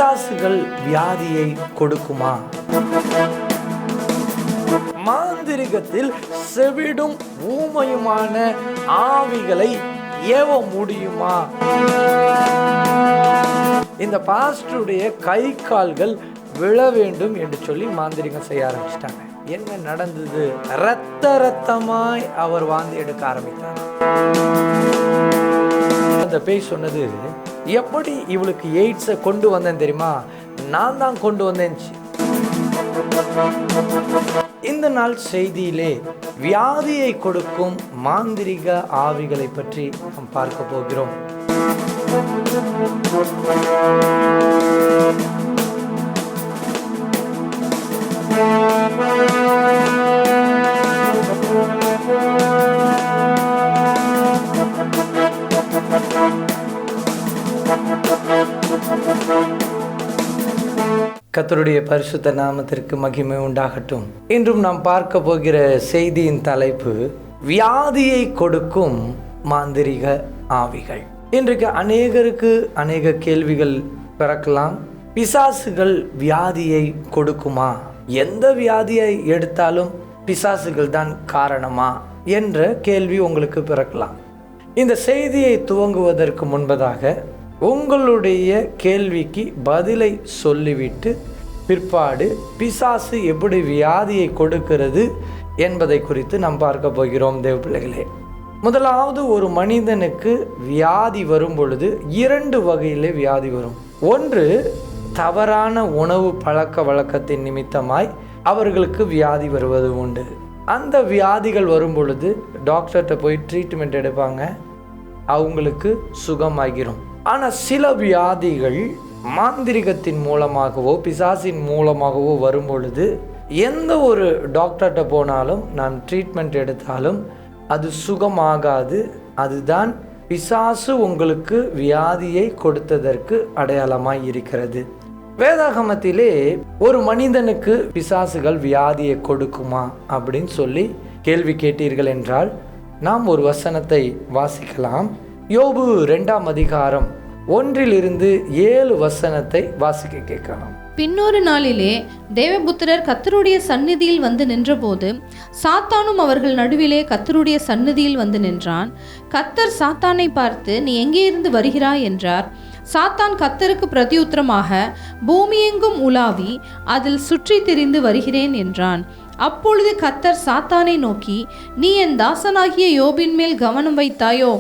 பிசாசுகள் வியாதியை கொடுக்குமா? மாந்திரிகத்தில் செவிடும் ஊமையுமான ஆவிகளை ஏவ முடியுமா? இந்த பாஸ்டருடைய கை கால்கள் விழ வேண்டும் என்று சொல்லி மாந்திரிகம் செய்ய ஆரம்பிச்சிட்டாங்க. என்ன நடந்தது? ரத்தமாய் அவர் வாந்தி எடுக்க ஆரம்பித்தார். அந்த பேய் சொன்னது, எப்படி இவளுக்கு எய்ட்ஸை கொண்டு வந்தேன் தெரியுமா? நான் தான் கொண்டு வந்தேன். இந்த நாள் செய்தியிலே வியாதியை கொடுக்கும் மாந்திரிக ஆவிகளை பற்றி நாம் பார்க்க போகிறோம். கர்த்தருடைய பரிசுத்த நாமத்திற்கு மகிமை உண்டாகட்டும். இன்றும் நாம் பார்க்க போகிற செய்தியின் தலைப்பு, வியாதியை கொடுக்கும் மாந்திரிக ஆவிகள். இன்றைக்கு அநேகருக்கு அநேக கேள்விகள் பிறக்கலாம். பிசாசுகள் வியாதியை கொடுக்குமா? எந்த வியாதியை எடுத்தாலும் பிசாசுகள் தான் காரணமா என்ற கேள்வி உங்களுக்கு பிறக்கலாம். இந்த செய்தியை துவங்குவதற்கு முன்பதாக உங்களுடைய கேள்விக்கு பதிலை சொல்லிவிட்டு பிற்பாடு பிசாசு எப்படி வியாதியை கொடுக்கிறது என்பதை குறித்து நாம் பார்க்க போகிறோம். தேவ பிள்ளைகளே, முதலாவது ஒரு மனிதனுக்கு வியாதி வரும் பொழுது 2 வகையிலே வியாதி வரும். ஒன்று, தவறான உணவு பழக்க வழக்கத்தின் நிமித்தமாய் அவர்களுக்கு வியாதி வருவது உண்டு. அந்த வியாதிகள் வரும் பொழுது டாக்டர்கிட்ட போய் ட்ரீட்மெண்ட் எடுப்பாங்க, அவங்களுக்கு சுகமாகிரும். ஆனால் சில வியாதிகள் மாந்திரிகத்தின் மூலமாகவோ பிசாசின் மூலமாகவோ வரும் பொழுது எந்த ஒரு டாக்டர்கிட்ட போனாலும் நான் ட்ரீட்மெண்ட் எடுத்தாலும் அது சுகமாகாது. அதுதான் பிசாசு உங்களுக்கு வியாதியை கொடுத்ததற்கு அடையாளமாய் இருக்கிறது. வேதாகமத்திலே ஒரு மனிதனுக்கு பிசாசுகள் வியாதியை கொடுக்குமா அப்படின்னு சொல்லி கேள்வி கேட்டீர்கள் என்றால் நாம் ஒரு வசனத்தை வாசிக்கலாம். யோபு 2ஆம் அதிகாரம் 1-7 வசனத்தை வாசிக்க கேட்கலாம். பின்னொரு நாளிலே தேவபுத்திரர் கர்த்தருடைய சந்நிதியில் வந்து நின்றபோது சாத்தானும் அவர்கள் நடுவிலே கர்த்தருடைய சந்நிதியில் வந்து நின்றான். கர்த்தர் சாத்தானை பார்த்து, நீ எங்கே இருந்து வருகிறாய் என்றார். சாத்தான் கர்த்தருக்கு பிரதியுத்தரமாக, பூமியெங்கும் உலாவி அதில் சுற்றி திரிந்து வருகிறேன் என்றான். அப்பொழுது கர்த்தர் சாத்தானை நோக்கி, நீ என் தாசனாகிய யோபின் மேல் கவனம் வைத்தாயோ?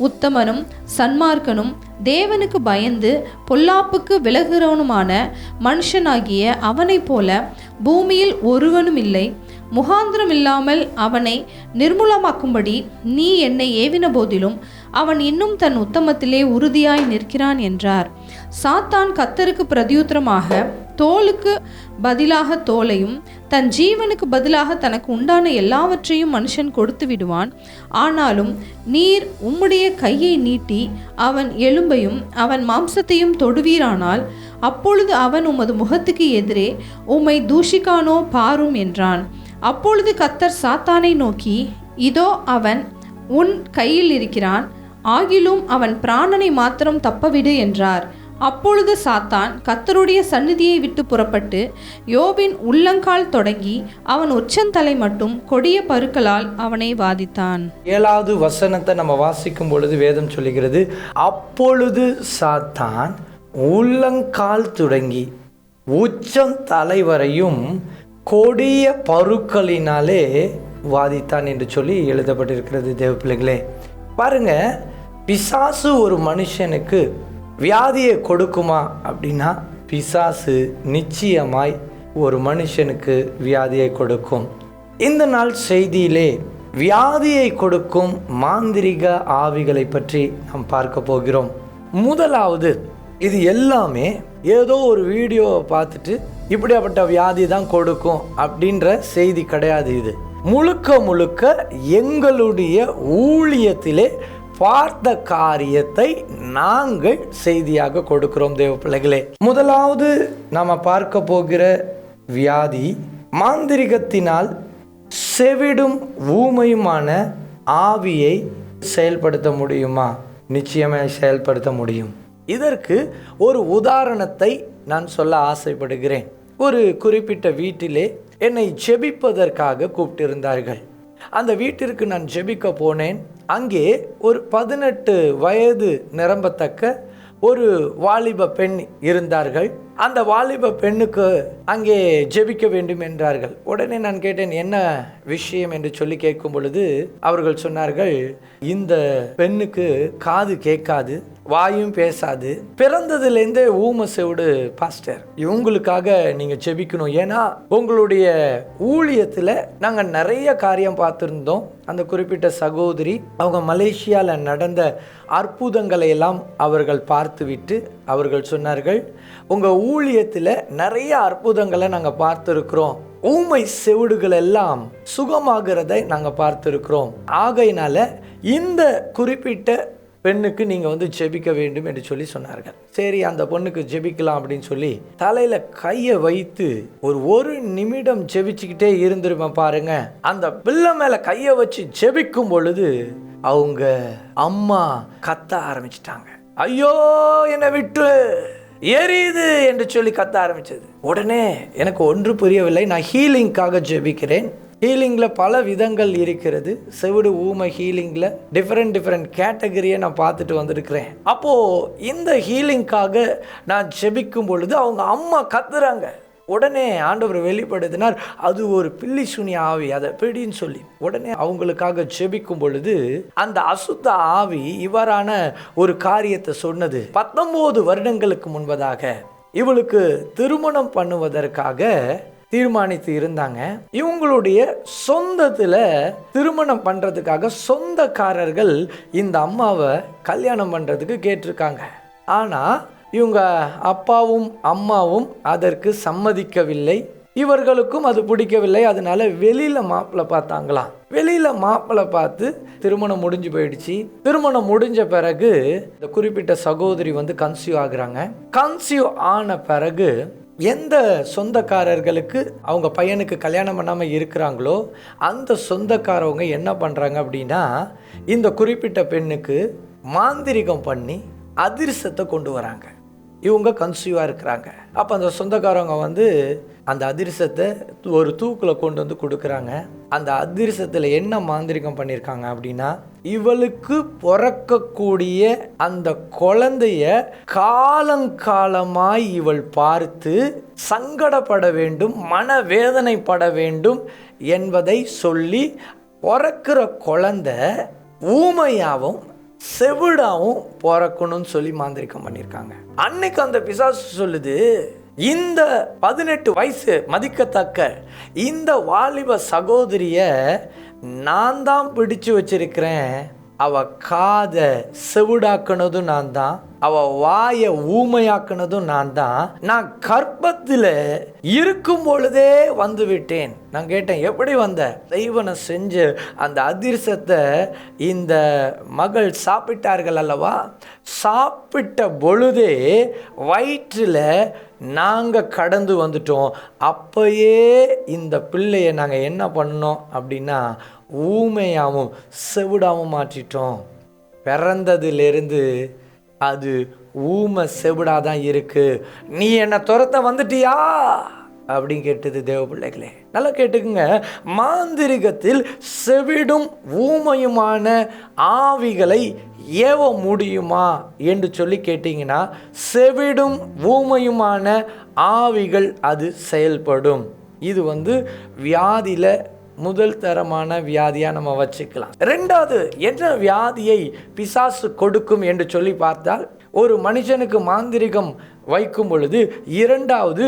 உத்தமனும் சன்மார்க்கனும் தேவனுக்கு பயந்து பொல்லாப்புக்கு விலகுறவனுமான மனுஷனாகிய அவனைப் போல பூமியில் ஒருவனும் இல்லை. முகாந்திரம் இல்லாமல் அவனை நிர்மூலமாக்கும்படி நீ என்னை ஏவின போதிலும் அவன் இன்னும் தன் உத்தமத்திலே உறுதியாய் நிற்கிறான் என்றார். சாத்தான் கர்த்தருக்கு பிரதியுத்தரமாக, தோலுக்கு பதிலாக தோலையும் தன் ஜீவனுக்கு பதிலாக தனக்கு உண்டான எல்லாவற்றையும் மனுஷன் கொடுத்து விடுவான். ஆனாலும் நீர் உம்முடைய கையை நீட்டி அவன் எலும்பையும் அவன் மாம்சத்தையும் தொடுவீரானால் அப்பொழுது அவன் உமது முகத்துக்கு எதிரே உம்மை தூஷிக்கானோ பாரும் என்றான். அப்பொழுது கர்த்தர் சாத்தானை நோக்கி, இதோ அவன் உன் கையில் இருக்கிறான், ஆகிலும் அவன் பிராணனை மாத்திரம் தப்பவிடு என்றார். அப்பொழுது சாத்தான் கர்த்தருடைய சந்நிதியை விட்டு புறப்பட்டு யோபின் உள்ளங்கால் தொடங்கி அவன் உச்சந்தலை மட்டும் கொடிய பருக்களால் அவனை வாதித்தான். 7வது வசனத்தை நம்ம வாசிக்கும் பொழுது வேதம் சொல்லுகிறது, அப்பொழுது சாத்தான் உள்ளங்கால் தொடங்கி உச்சம் தலை வரையும் கொடிய பருக்களினாலே வாதித்தான் என்று சொல்லி எழுதப்பட்டிருக்கிறது. தேவ பிள்ளைகளே, பாருங்க, பிசாசு ஒரு மனுஷனுக்கு வியாதியை கொடுக்குமா அப்படின்னா பிசாசு நிச்சயமாய் ஒரு மனுஷனுக்கு வியாதியை கொடுக்கும். இந்த நாள் செய்தியிலே வியாதியை கொடுக்கும் மாந்திரிக ஆவிகளை பற்றி நாம் பார்க்க போகிறோம். முதலாவது, இது எல்லாமே ஏதோ ஒரு வீடியோவை பார்த்துட்டு இப்படியாப்பட்ட வியாதி தான் கொடுக்கும் அப்படின்ற செய்தி கிடையாது. இது முழுக்க எங்களுடைய ஊழியத்திலே பார்த்த காரியத்தை நாங்கள் செய்தியாக கொடுக்கிறோம். தேவ பிள்ளைகளே, முதலாவது நாம பார்க்க போகிற வியாதி, மாந்திரிகத்தினால் செவிடும் ஊமையுமான ஆவியை செயல்படுத்த முடியுமா? நிச்சயமாக செயல்படுத்த முடியும். இதற்கு ஒரு உதாரணத்தை நான் சொல்ல ஆசைப்படுகிறேன். ஒரு குறிப்பிட்ட வீட்டிலே என்னை ஜெபிப்பதற்காக கூப்பிட்டிருந்தார்கள். அந்த வீட்டிற்கு நான் ஜெபிக்க போனேன். அங்கே ஒரு 18 வயது நிரம்பத்தக்க ஒரு வாலிப பெண் இருந்தார்கள். அந்த வாலிப பெண்ணுக்கு அங்கே ஜெபிக்க வேண்டும் என்றார்கள். உடனே நான் கேட்டேன், என்ன விஷயம் என்று சொல்லி கேட்கும் பொழுது அவர்கள் சொன்னார்கள், இந்த பெண்ணுக்கு காது கேட்காது, வாயும் பேசாது, பிறந்ததுலேருந்தே ஊம செவிடு பாஸ்டர், இவங்களுக்காக நீங்க ஜெபிக்கணும். ஏன்னா உங்களுடைய ஊழியத்தில் நாங்கள் நிறைய காரியம் பார்த்துருந்தோம். அந்த குறிப்பிட்ட சகோதரி அவங்க மலேசியாவில் நடந்த அற்புதங்களை எல்லாம் அவர்கள் பார்த்துவிட்டு அவர்கள் சொன்னார்கள், உங்கள் ஊழியத்தில் நிறைய அற்புதங்களை நாங்கள் பார்த்துருக்குறோம், ஊமை செவிடுகள் எல்லாம் சுகமாகிறதை நாங்கள் பார்த்துருக்குறோம். ஆகையினால இந்த குறிப்பிட்ட பெண்ணுக்கு நீங்கள் ஜெபிக்க வேண்டும் என்று சொல்லி சொன்னார்கள். சரி, அந்த பொண்ணுக்கு ஜெபிக்கலாம் அப்படின்னு சொல்லி தலையில் கையை வைத்து ஒரு நிமிடம் ஜெபிச்சுக்கிட்டே இருந்திருப்பேன் பாருங்க. அந்த பிள்ளை மேலே கையை வச்சு ஜெபிக்கும் பொழுது அவங்க அம்மா கத்த ஆரம்பிச்சிட்டாங்க. ஐயோ என்னை விட்டு எரியுது என்று சொல்லி கத்த ஆரம்பிச்சது. உடனே எனக்கு ஒன்று புரியவில்லை. நான் ஹீலிங்காக ஜெபிக்கிறேன். ஹீலிங்கில் பல விதங்கள் இருக்கிறது. செவிடு ஊமை ஹீலிங்கில் டிஃப்ரெண்ட் கேட்டகரியை நான் பார்த்துட்டு வந்திருக்கிறேன். அப்போது இந்த ஹீலிங்காக நான் ஜெபிக்கும் பொழுது அவங்க அம்மா கத்துறாங்க. உடனே ஆண்டவர் வெளிப்படுத்தினார், அது ஒரு பில்லி சுனி ஆவி, அதை பிடின்னு சொல்லி. உடனே அவங்களுக்காக ஜெபிக்கும் பொழுது அந்த அசுத்த ஆவி இவரான ஒரு காரியத்தை சொன்னது. 19 வருடங்களுக்கு முன்பதாக இவளுக்கு திருமணம் பண்ணுவதற்காக தீர்மானித்து இருந்தாங்க. இவங்களுடைய சொந்தத்தில் திருமணம் பண்ணுறதுக்காக சொந்தக்காரர்கள் இந்த அம்மாவை கல்யாணம் பண்ணுறதுக்கு கேட்டிருக்காங்க. ஆனால் இவங்க அப்பாவும் அம்மாவும் அதற்கு சம்மதிக்கவில்லை. இவர்களுக்கும் அது பிடிக்கவில்லை. அதனால வெளியில் மாப்பிள்ளை பார்த்தாங்களாம். வெளியில் மாப்பிள்ளை பார்த்து திருமணம் முடிஞ்சு போயிடுச்சு. திருமணம் முடிஞ்ச பிறகு இந்த குறிப்பிட்ட சகோதரி கன்சீவ் ஆகுறாங்க. கன்சீவ் ஆன பிறகு எந்த சொந்தக்காரர்களுக்கு அவங்க பையனுக்கு கல்யாணம் பண்ணாமல் இருக்கிறாங்களோ அந்த சொந்தக்காரவங்க என்ன பண்ணுறாங்க அப்படின்னா, இந்த குறிப்பிட்ட பெண்ணுக்கு மாந்திரிகம் பண்ணி அதிர்ஷ்டத்தை கொண்டு வராங்க. இவங்க கன்சீவாக இருக்கிறாங்க. அப்போ அந்த சொந்தக்காரவங்க அந்த அதிர்ஷ்டத்தை ஒரு தூக்கில் கொண்டு கொடுக்குறாங்க. அந்த அதிர்ஷ்டத்தில் என்ன மாந்திரிகம் பண்ணியிருக்காங்க அப்படின்னா, இவளுக்கு பிறக்கக்கூடிய அந்த குழந்தைய காலங்காலமாய் இவள் பார்த்து சங்கடப்பட வேண்டும், மனவேதனைப்பட வேண்டும் என்பதை சொல்லி பிறக்கிற குழந்தை ஊமையாவும் செவிடாவும் பிறக்கணும்னு சொல்லி மாந்திரிகம் பண்ணியிருக்காங்க. அன்னைக்கு அந்த பிசாசு சொல்லுது, இந்த 18 வயசு மதிக்கத்தக்க இந்த வாலிப சகோதரிய நான் தான் பிடிச்சு வச்சிருக்கிறேன். அவ காதை செவிடாக்குனதும் நான் தான், அவ வாயை ஊமையாக்குனதும் நான் தான். நான் கர்ப்பத்தில் இருக்கும் பொழுதே வந்து விட்டேன். நான் கேட்டேன், எப்படி வந்த? தெய்வனை செஞ்சு அந்த அதிர்ஷ்டத்தை இந்த மகள் சாப்பிட்டார்கள் அல்லவா, சாப்பிட்ட பொழுதே வயிற்றில் நாங்கள் கடந்து வந்துட்டோம். அப்பயே இந்த பிள்ளையை நாங்கள் என்ன பண்ணோம் அப்படின்னா ஊமையாகவும் செவிடாகவும் மாற்றிட்டோம். பிறந்ததுலேருந்து அது ஊமை செவிடாதான் இருக்கு. நீ என்னை துரத்த வந்துட்டியா அப்படின்னு கேட்டது. தேவ பிள்ளைகளே நல்லா கேட்டுக்குங்க. மாந்திரிகத்தில் செவிடும் ஊமையுமான ஆவிகளை ஏவ முடியுமா என்று சொல்லி கேட்டிங்கன்னா, செவிடும் ஊமையுமான ஆவிகள் அது செயல்படும். இது வியாதியில் முதல் தரமான வியாதியாக நம்ம வச்சுக்கலாம். ரெண்டாவது, என்ன வியாதியை பிசாசு கொடுக்கும் என்று சொல்லி பார்த்தால், ஒரு மனுஷனுக்கு மாந்திரிகம் வைக்கும் பொழுது இரண்டாவது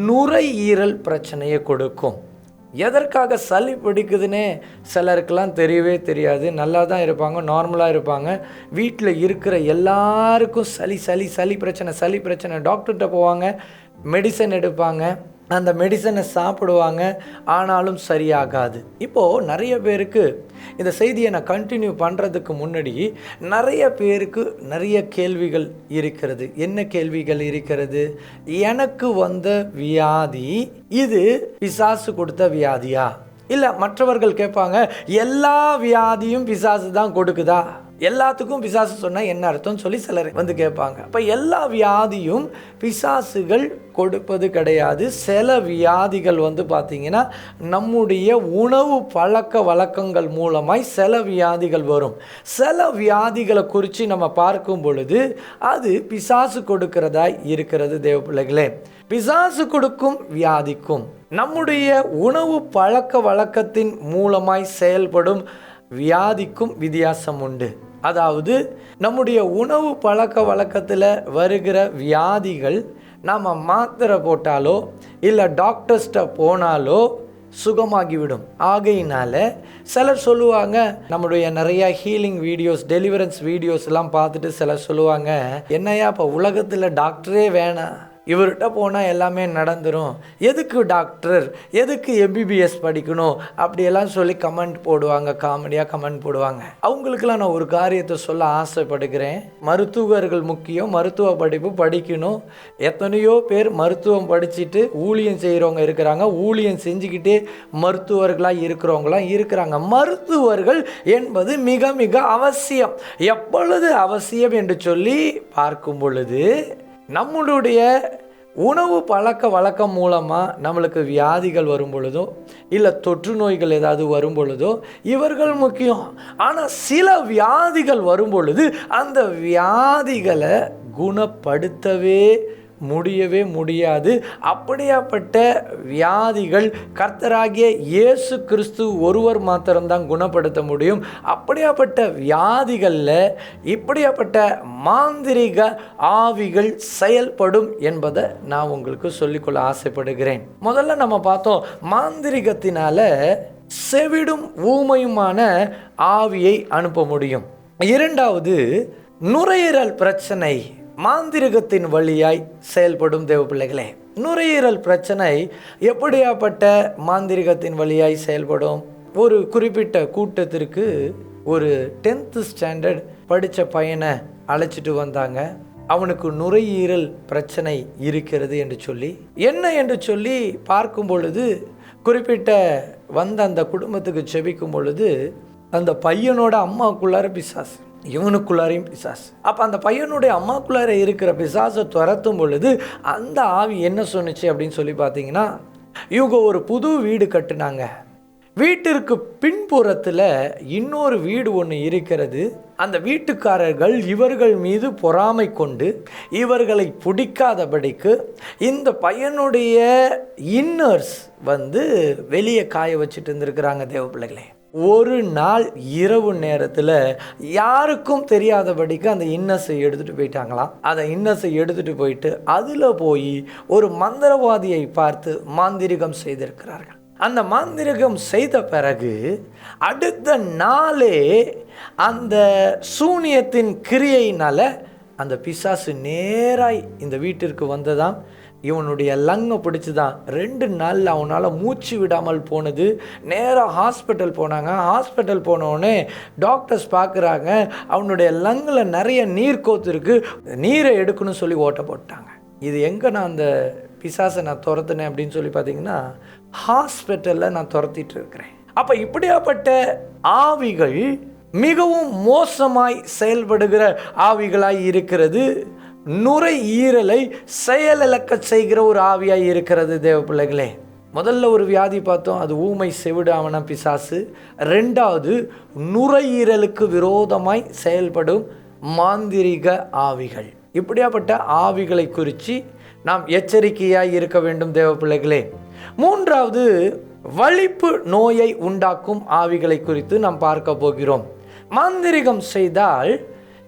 நுரையீரல் பிரச்சனையை கொடுக்கும். எதற்காக சளி பிடிக்குதுன்னே சிலருக்கெல்லாம் தெரியவே தெரியாது. நல்லா தான் இருப்பாங்க, நார்மலாக இருப்பாங்க. வீட்டில் இருக்கிற எல்லாருக்கும் சளி பிரச்சனை. டாக்டர்கிட்ட போவாங்க, மெடிசன் எடுப்பாங்க, அந்த மெடிசனை சாப்பிடுவாங்க, ஆனாலும் சரியாகாது. இப்போது நிறைய பேருக்கு இந்த செய்தியை நான் கண்டினியூ பண்ணுறதுக்கு முன்னாடி நிறைய பேருக்கு நிறைய கேள்விகள் இருக்கிறது. என்ன கேள்விகள் இருக்கிறது? எனக்கு வந்த வியாதி இது பிசாசு கொடுத்த வியாதியா? இல்லை மற்றவர்கள் கேட்பாங்க, எல்லா வியாதியும் பிசாசு தான் கொடுக்குதா? எல்லாத்துக்கும் பிசாசு சொன்னால் என்ன அர்த்தம்னு சொல்லி சிலர் வந்து கேட்பாங்க. அப்போ எல்லா வியாதியும் பிசாசுகள் கொடுப்பது கிடையாது. சில வியாதிகள் வந்து பார்த்திங்கன்னா நம்முடைய உணவு பழக்க வழக்கங்கள் மூலமாய் சில வியாதிகள் வரும். சில வியாதிகளை குறித்து நம்ம பார்க்கும் பொழுது அது பிசாசு கொடுக்கிறதா இருக்கிறது. தேவ பிள்ளைகளே, பிசாசு கொடுக்கும் வியாதிக்கும் நம்முடைய உணவு பழக்க வழக்கத்தின் மூலமாய் செயல்படும் வியாதிக்கும் வித்தியாசம் உண்டு. அதாவது நம்முடைய உணவு பழக்க வழக்கத்தில் வருகிற வியாதிகள் நம்ம மாத்திரை போட்டாலோ இல்லை டாக்டர்ஸ்ட்ட போனாலோ சுகமாகிவிடும். ஆகையினால சிலர் சொல்லுவாங்க, நம்முடைய நிறைய ஹீலிங் வீடியோஸ், டெலிவரன்ஸ் வீடியோஸ்லாம் பார்த்துட்டு சிலர் சொல்லுவாங்க, என்னையா இப்போ உலகத்தில் டாக்டரே வேணாம், இவர்கிட்ட போனால் எல்லாமே நடந்துடும், எதுக்கு டாக்டர், எதுக்கு MBBS படிக்கணும் அப்படியெல்லாம் சொல்லி கமெண்ட் போடுவாங்க, காமெடியாக கமெண்ட் போடுவாங்க. அவங்களுக்கெல்லாம் நான் ஒரு காரியத்தை சொல்ல ஆசைப்படுகிறேன். மருத்துவர்கள் முக்கியம், மருத்துவ படிப்பு படிக்கணும். எத்தனையோ பேர் மருத்துவம் படிச்சுட்டு ஊழியம் செய்கிறவங்க இருக்கிறாங்க, ஊழியம் செஞ்சுக்கிட்டே மருத்துவர்களாக இருக்கிறவங்களாம் இருக்கிறாங்க. மருத்துவர்கள் என்பது மிக மிக அவசியம். எப்பொழுது அவசியம் என்று சொல்லி பார்க்கும் பொழுது, நம்மளுடைய உணவு பழக்க வழக்கம் மூலமாக நம்மளுக்கு வியாதிகள் வரும் பொழுதோ இல்லை தொற்று நோய்கள் ஏதாவது வரும் பொழுதோ இவர்கள் முக்கியம். ஆனால் சில வியாதிகள் வரும் பொழுது அந்த வியாதிகளை குணப்படுத்தவே முடியவே முடியாது. அப்படியாப்பட்ட வியாதிகள் கர்த்தராகிய இயேசு கிறிஸ்து ஒருவர் மாத்திரம்தான் குணப்படுத்த முடியும். அப்படியாப்பட்ட வியாதிகளில் இப்படியாப்பட்ட மாந்திரிக ஆவிகள் செயல்படும் என்பதை நான் உங்களுக்கு சொல்லிக்கொள்ள ஆசைப்படுகிறேன். முதல்ல நம்ம பார்த்தோம், மாந்திரிகத்தினால செவிடும் ஊமையுமான ஆவியை அனுப்ப முடியும். இரண்டாவது, நுரையீரல் பிரச்சனை மாந்திரிகத்தின் வழியாய் செயல்படும். தேவ பிள்ளைகளே, நுரையீரல் பிரச்சனை எப்படியாப்பட்ட மாந்திரிகத்தின் வழியாய் செயல்படும்? ஒரு குறிப்பிட்ட கூட்டத்திற்கு ஒரு 10th ஸ்டாண்டர்ட் படித்த பையனை அழைச்சிட்டு வந்தாங்க. அவனுக்கு நுரையீரல் பிரச்சனை இருக்கிறது என்று சொல்லி, என்ன என்று சொல்லி பார்க்கும் பொழுது, குறிப்பிட்ட வந்த அந்த குடும்பத்துக்கு செபிக்கும் பொழுது அந்த பையனோட அம்மாக்குள்ளார பிசாசு, இவனுக்குள்ளாரையும் பிசாசு. அப்போ அந்த பையனுடைய அம்மாக்குள்ளார இருக்கிற பிசாசை துரத்தும் பொழுது அந்த ஆவி என்ன சொன்னுச்சு அப்படின்னு சொல்லி பார்த்தீங்கன்னா, இவங்க ஒரு புது வீடு கட்டுனாங்க. வீட்டிற்கு பின்புறத்தில் இன்னொரு வீடு ஒன்று இருக்கிறது. அந்த வீட்டுக்காரர்கள் இவர்கள் மீது பொறாமை கொண்டு இவர்களை பிடிக்காதபடிக்கு இந்த பையனுடைய இன்னர்ஸ் வந்து வெளியே காய வச்சுட்டு இருந்திருக்கிறாங்க. தேவ பிள்ளைகளே, ஒரு நாள் இரவு நேரத்தில் யாருக்கும் தெரியாதபடிக்கு அந்த இன்னஸை எடுத்துகிட்டு போயிட்டாங்களாம். அந்த இன்னஸை எடுத்துகிட்டு போயிட்டு அதில் போய் ஒரு மந்திரவாதியை பார்த்து மாந்திரிகம் செய்திருக்கிறார்கள். அந்த மாந்திரிகம் செய்த பிறகு அடுத்த நாளே அந்த சூனியத்தின் கிரியையினால் அந்த பிசாசு நேராய் இந்த வீட்டிற்கு வந்ததாம். இவனுடைய லங்கை பிடிச்சி தான் 2 நாளில் அவனால் மூச்சு விடாமல் போனது. நேராக ஹாஸ்பிட்டல் போனாங்க. ஹாஸ்பிட்டல் போனோடனே டாக்டர்ஸ் பார்க்குறாங்க, அவனுடைய லங்கில் நிறைய நீர் கோத்துருக்கு, நீரை எடுக்கணும்னு சொல்லி ஓட்ட போட்டாங்க. இது எங்கே நான் அந்த பிசாசை நான் துரத்துனேன் அப்படின்னு சொல்லி பார்த்தீங்கன்னா, ஹாஸ்பிட்டலில் நான் துரத்திட்டு இருக்கிறேன். அப்போ இப்படியாப்பட்ட ஆவிகள் மிகவும் மோசமாய் செயல்படுகிற ஆவிகளாய் இருக்கிறது. நுரையீரலை செயலிழக்க செய்கிற ஒரு ஆவியாய் இருக்கிறது. தேவ பிள்ளைகளே, முதல்ல ஒரு வியாதி பார்த்தோம், அது ஊமை செவிடாமன பிசாசு. ரெண்டாவது, நுரையீரலுக்கு விரோதமாய் செயல்படும் மாந்திரிக ஆவிகள். இப்படியாப்பட்ட ஆவிகளை குறித்து நாம் எச்சரிக்கையாய் இருக்க வேண்டும். தேவ பிள்ளைகளே, மூன்றாவது, வலிப்பு நோயை உண்டாக்கும் ஆவிகளை குறித்து நாம் பார்க்க போகிறோம். மாந்திரிகம் செய்தால்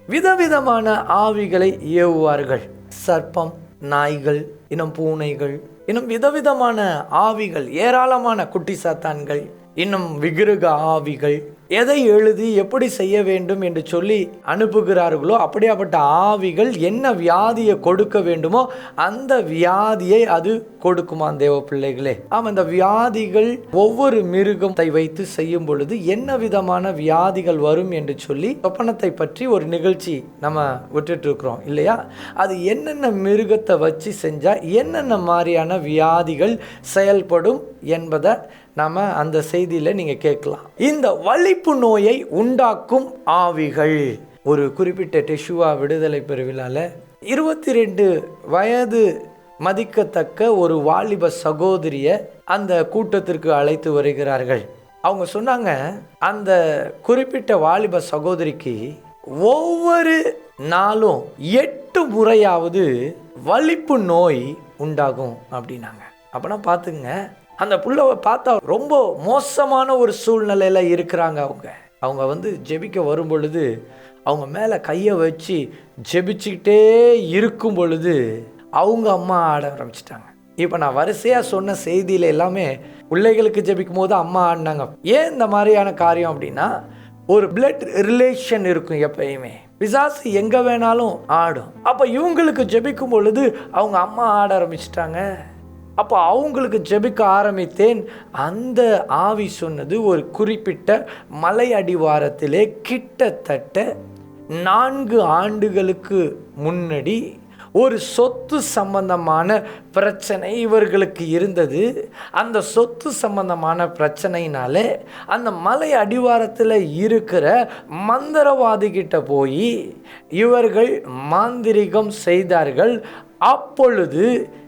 விதவிதமான ஆவிகளை ஏவுவார்கள். சர்ப்பம், நாய்கள், இன்னும் பூனைகள், இன்னும் விதவிதமான ஆவிகள், ஏராளமான குட்டி சாத்தான்கள், இன்னும் விக்கிரக ஆவிகள், எதை எழுதி எப்படி செய்ய வேண்டும் என்று சொல்லி அனுப்புகிறார்களோ அப்படியாப்பட்ட ஆவிகள் என்ன வியாதியை கொடுக்க வேண்டுமோ அந்த வியாதியை அது கொடுக்குமா தேவ பிள்ளைகளே. அந்த வியாதிகள் ஒவ்வொரு மிருகத்தை வைத்து செய்யும் பொழுது என்ன விதமான வியாதிகள் வரும் என்று சொல்லி சொப்பனத்தை பற்றி ஒரு நிகழ்ச்சி நம்ம விட்டுட்டு இருக்கிறோம் இல்லையா? அது என்னென்ன மிருகத்தை வச்சு செஞ்சால் என்னென்ன மாதிரியான வியாதிகள் செயல்படும் என்பதை நாம் அந்த செய்தியில் நீங்கள் கேட்கலாம். இந்த வலிப்பு நோயை உண்டாக்கும் ஆவிகள். ஒரு குறிப்பிட்ட டெஷுவா விடுதலை பெருவிழாவில் 22 வயது மதிக்கத்தக்க ஒரு வாலிப சகோதரியை அந்த கூட்டத்திற்கு அழைத்து வருகிறார்கள். அவங்க சொன்னாங்க, அந்த குறிப்பிட்ட வாலிப சகோதரிக்கு ஒவ்வொரு நாளும் 8 முறையாவது வலிப்பு நோய் உண்டாகும் அப்படின்னாங்க. அப்போனா பார்த்துங்க, அந்த புள்ள பார்த்தா ரொம்ப மோசமான ஒரு சூழ்நிலையில் இருக்கிறாங்க. அவங்க வந்து ஜெபிக்க வரும் பொழுது அவங்க மேலே கையை வச்சு ஜெபிச்சுக்கிட்டே இருக்கும் பொழுது அவங்க அம்மா ஆட ஆரம்பிச்சிட்டாங்க. இப்போ நான் வரிசையாக சொன்ன செய்தியில் எல்லாமே பிள்ளைகளுக்கு ஜெபிக்கும் போது அம்மா ஆடினாங்க. ஏன் இந்த மாதிரியான காரியம் அப்படின்னா, ஒரு பிளட் ரிலேஷன் இருக்கும் எப்பயுமே. பிசாசு எங்கே வேணாலும் ஆடும். அப்போ இவங்களுக்கு ஜெபிக்கும் பொழுது அவங்க அம்மா ஆட ஆரம்பிச்சிட்டாங்க. அப்போ அவங்களுக்கு ஜெபிக்க ஆரம்பித்தேன். அந்த ஆவி சொன்னது, ஒரு குறிப்பிட்ட மலை அடிவாரத்திலே கிட்டத்தட்ட 4 ஆண்டுகளுக்கு முன்னாடி ஒரு சொத்து சம்பந்தமான பிரச்சனை இவர்களுக்கு இருந்தது. அந்த சொத்து சம்பந்தமான பிரச்சனையினாலே அந்த மலை அடிவாரத்தில் இருக்கிற மந்திரவாதிகிட்ட போய் இவர்கள் மாந்திரிகம் செய்தார்கள். அப்பொழுது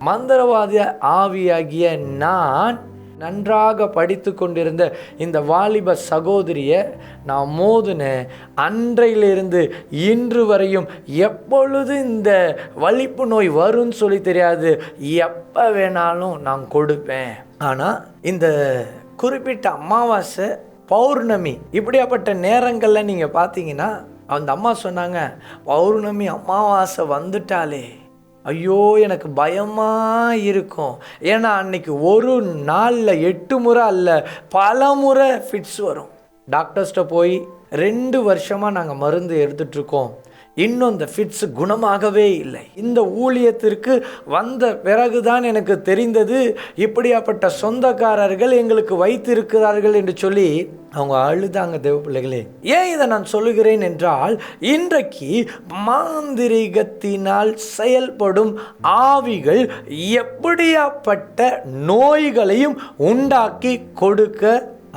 மந்திரவாதி ஆவியாகிய நான் நன்றாக படித்து கொண்டிருந்த இந்த வாலிப சகோதரியை நான் மோதினேன். அன்றையிலிருந்து இன்று வரையும் எப்பொழுது இந்த வலிப்பு நோய் வரும்னு சொல்லி தெரியாது, எப்போ வேணாலும் நான் கொடுப்பேன். ஆனால் இந்த குறிப்பிட்ட அமாவாசை, பௌர்ணமி இப்படியாப்பட்ட நேரங்களில் நீங்கள் பார்த்தீங்கன்னா, அந்த அம்மா சொன்னாங்க, பௌர்ணமி அமாவாசை வந்துட்டாலே ஐயோ எனக்கு பயமாக இருக்கும். ஏன்னா அன்னைக்கு ஒரு நாளில் 8 முறை அல்ல, பல முறை ஃபிட்ஸ் வரும். டாக்டர்ஸ்கிட்ட போய் 2 வருஷமாக நாங்கள் மருந்து எடுத்துகிட்ருக்கோம், இன்னும் இந்த ஃபிட்ஸ் குணமாகவே இல்லை. இந்த ஊழியத்திற்கு வந்த பிறகுதான் எனக்கு தெரிந்தது, இப்படியாப்பட்ட சொந்தக்காரர்கள் எங்களுக்கு வைத்திருக்கிறார்கள் என்று சொல்லி அவங்க அழுதாங்க. தேவ பிள்ளைகளே, ஏன் இதை நான் சொல்லுகிறேன் என்றால், இன்றைக்கு மாந்திரிகத்தினால் செயல்படும் ஆவிகள் எப்படியாப்பட்ட நோய்களையும் உண்டாக்கி கொடுக்க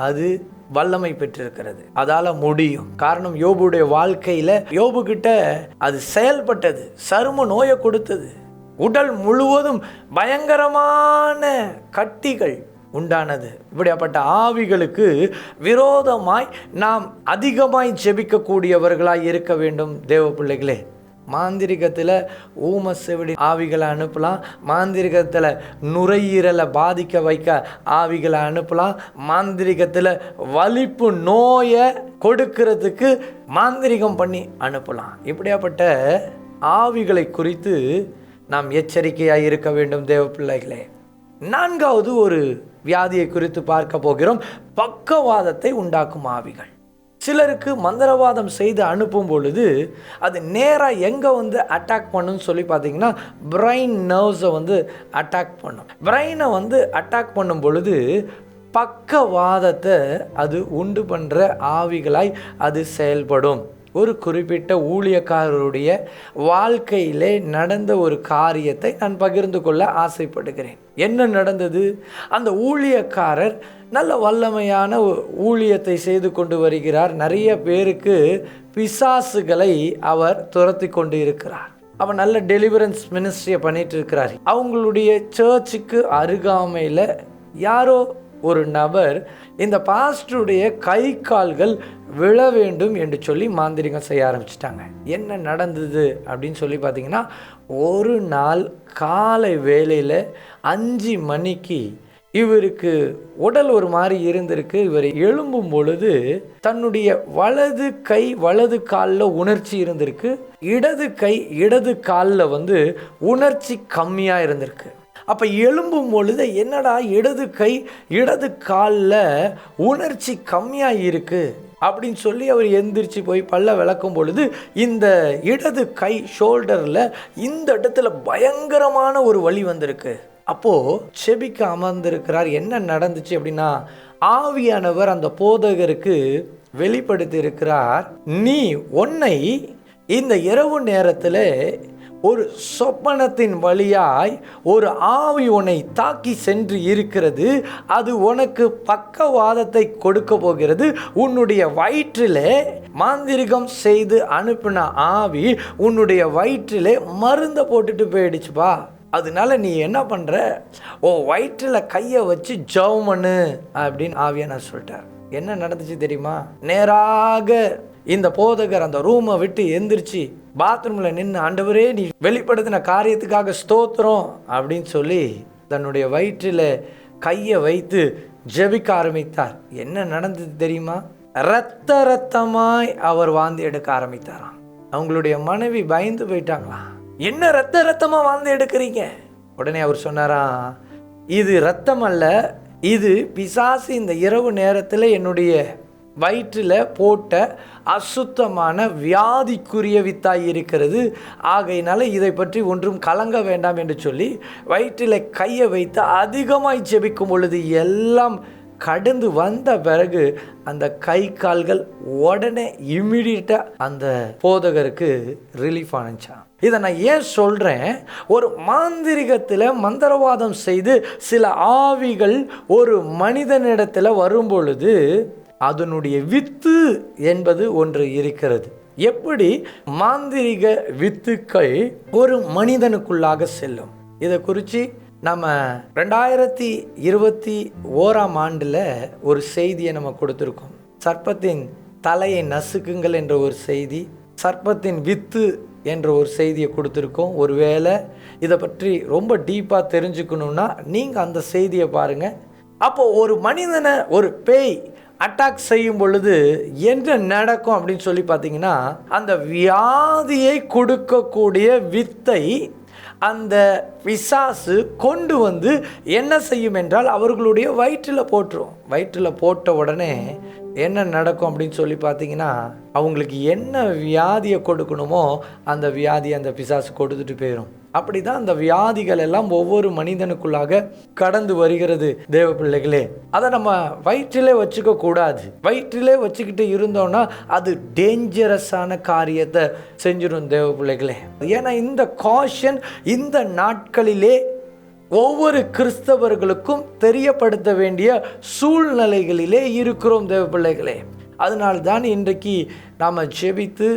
அது வல்லமை பெற்றிருக்கிறது. அதால முடியும். காரணம், யோபுடைய வாழ்க்கையில யோபு கிட்ட அது செயல்பட்டது. சரும நோயை கொடுத்தது. உடல் முழுவதும் பயங்கரமான கட்டிகள் உண்டானது. இப்படியாப்பட்ட ஆவிகளுக்கு விரோதமாய் நாம் அதிகமாய் ஜெபிக்கக்கூடியவர்களாய் இருக்க வேண்டும். தேவ பிள்ளைகளே, மாந்திரிகத்தில் ஊம செவிடி ஆவிகளை அனுப்பலாம், மாந்திரிகத்தில் நுரையீரலை பாதிக்க வைக்க ஆவிகளை அனுப்பலாம், மாந்திரிகத்தில் வலிப்பு நோயை கொடுக்கிறதுக்கு மாந்திரிகம் பண்ணி அனுப்பலாம். இப்படியாப்பட்ட ஆவிகளை குறித்து நாம் எச்சரிக்கையாக இருக்க வேண்டும். தேவ பிள்ளைகளே, 4வது ஒரு வியாதியை குறித்து பார்க்க போகிறோம். பக்கவாதத்தை உண்டாக்கும் ஆவிகள். சிலருக்கு மந்திரவாதம் செய்து அனுப்பும் பொழுது அது நேராக எங்கே வந்து அட்டாக் பண்ணுன்னு சொல்லி பார்த்தீங்கன்னா, பிரெயின் நர்வ்ஸை வந்து அட்டாக் பண்ணும். பிரெயினை வந்து அட்டாக் பண்ணும் பொழுது பக்கவாதத்தை அது உண்டு பண்ணுற ஆவிகளாய் அது செயல்படும். ஒரு குறிப்பிட்ட ஊழியக்காரருடைய வாழ்க்கையிலே நடந்த ஒரு காரியத்தை நான் பகிர்ந்து கொள்ள ஆசைப்படுகிறேன். என்ன நடந்தது? அந்த ஊழியக்காரர் நல்ல வல்லமையான ஊழியத்தை செய்து கொண்டு வருகிறார். நிறைய பேருக்கு பிசாசுகளை அவர் துரத்தி கொண்டு இருக்கிறார். அவர் நல்ல டெலிவரன்ஸ் மினிஸ்ட்ரியை பண்ணிட்டு இருக்கிறார். அவங்களுடைய சர்ச்சுக்கு அருகாமையில் யாரோ ஒரு நபர் இந்த பாஸ்டருடைய கை கால்கள் விழ வேண்டும் என்று சொல்லி மாந்திரிகம் செய்ய ஆரம்பிச்சிட்டாங்க. என்ன நடந்தது அப்படின்னு சொல்லி பார்த்தீங்கன்னா, ஒரு நாள் காலை வேளையில் 5 மணிக்கு இவருக்கு உடல் ஒரு மாதிரி இருந்திருக்கு. இவர் எழும்பும் பொழுது தன்னுடைய வலது கை வலது காலில் உணர்ச்சி இருந்திருக்கு, இடது கை இடது காலில் வந்து உணர்ச்சி கம்மியாக இருந்திருக்கு. அப்போ எழும்பும் பொழுது என்னடா இடது கை இடது காலில் உணர்ச்சி கம்மியாக இருக்குது அப்படின்னு சொல்லி அவர் எந்திரிச்சு போய் பல்ல விளக்கும் பொழுது இந்த இடது கை ஷோல்டரில் இந்த இடத்துல பயங்கரமான ஒரு வலி வந்திருக்கு. அப்போது செபிக்க அமர்ந்திருக்கிறார். என்ன நடந்துச்சு அப்படின்னா, ஆவியானவர் அந்த போதகருக்கு வெளிப்படுத்தி இருக்கிறார், நீ உன்னை இந்த இரவு நேரத்தில் ஒரு சொப்பனத்தின் வழியாய் ஒரு ஆவி உன்னை தாக்கி சென்று இருக்கிறது. அது உனக்கு பக்கவாதத்தை கொடுக்க போகிறது. உன்னுடைய வயிற்றிலே மாந்திரிகம் செய்து அனுப்பின ஆவி உன்னுடைய வயிற்றிலே மருந்தை போட்டுட்டு போயிடுச்சுப்பா. அதனால நீ என்ன பண்ணுற, ஓ வயிற்றில் கையை வச்சு ஜெபம் பண்ணு அப்படின்னு ஆவியானவர் சொல்லிட்டார். என்ன நடந்துச்சு தெரியுமா? நேராக இந்த போதகர் அந்த ரூமை விட்டு எந்திரிச்சு பாத்ரூமில் நின்று, ஆண்டவரே நீ வெளிப்படுத்தின காரியத்துக்காக ஸ்தோத்திரம் அப்படின்னு சொல்லி தன்னுடைய வயிற்றில் கையை வைத்து ஜெபிக்க ஆரம்பித்தார். என்ன நடந்தது தெரியுமா? ரத்தமாய் அவர் வாந்தி எடுக்க ஆரம்பித்தாராம். அவங்களுடைய மனைவி பயந்து போயிட்டாங்களாம். என்ன ரத்தமா வாந்தி எடுக்கிறீங்க? உடனே அவர் சொன்னாராம், இது ரத்தம் அல்ல, இது பிசாசு இந்த இரவு நேரத்தில் என்னுடைய வயிற்றில் போட்ட அசுத்தமான வியாதிக்குரிய வித்தாய் இருக்கிறது. ஆகையினால இதை பற்றி ஒன்றும் கலங்க வேண்டாம் என்று சொல்லி வயிற்றில் கையை வைத்து அதிகமாய் ஜெபிக்கும் பொழுது எல்லாம் கடந்து வந்த பிறகு அந்த கை கால்கள் உடனே இம்மிடியட்டாக அந்த போதகருக்கு ரிலீஃப் ஆனிச்சான். இதை நான் ஏன் சொல்கிறேன்? ஒரு மாந்திரிகத்தில் மந்திரவாதம் செய்து சில ஆவிகள் ஒரு மனிதனிடத்தில் வரும் பொழுது அதனுடைய வித்து என்பது ஒன்று இருக்கிறது. எப்படி மாந்திரிக வித்துக்கள் ஒரு மனிதனுக்குள்ளாக செல்லும், இதை குறித்து நம்ம 2021 ஒரு செய்தியை நம்ம கொடுத்துருக்கோம். சர்ப்பத்தின் தலையை நசுக்குங்கள் என்ற ஒரு செய்தி, சர்ப்பத்தின் வித்து என்ற ஒரு செய்தியை கொடுத்துருக்கோம். ஒருவேளை இதை பற்றி ரொம்ப டீப்பாக தெரிஞ்சுக்கணுன்னா நீங்கள் அந்த செய்தியை பாருங்கள். அப்போது ஒரு மனிதனை ஒரு பேய் அட்டாக் செய்யும் பொழுது என்ன நடக்கும் அப்படின்னு சொல்லி பார்த்தீங்கன்னா, அந்த வியாதியை கொடுக்கக்கூடிய வித்தை அந்த பிசாசு கொண்டு வந்து என்ன செய்யும் என்றால் அவர்களுடைய வயிற்றில் போட்டுரும். வயிற்றில் போட்ட உடனே என்ன நடக்கும் அப்படின்னு சொல்லி பார்த்தீங்கன்னா, அவங்களுக்கு என்ன வியாதியை கொடுக்கணுமோ அந்த வியாதியை அந்த பிசாசு கொடுத்துட்டு போயிடும். அப்படி தான் அந்த வியாதிகள் எல்லாம் ஒவ்வொரு மனிதனுக்குள்ளாக கடந்து வருகிறது. தேவ பிள்ளைகளே, அதை நம்ம வயிற்றிலே வச்சுக்க கூடாது. வயிற்றிலே வச்சுக்கிட்டு இருந்தோம்னா அது டேஞ்சரஸான காரியத்தை செஞ்சிடும் தேவ பிள்ளைகளே. ஏன்னா இந்த காஷன் இந்த நாட்களிலே ஒவ்வொரு கிறிஸ்தவர்களுக்கும் தெரியப்படுத்த வேண்டிய சூழ்நிலைகளிலே இருக்கிறோம் தேவ பிள்ளைகளே. அதனால்தான் இன்றைக்கு நாம் ஜெபித்து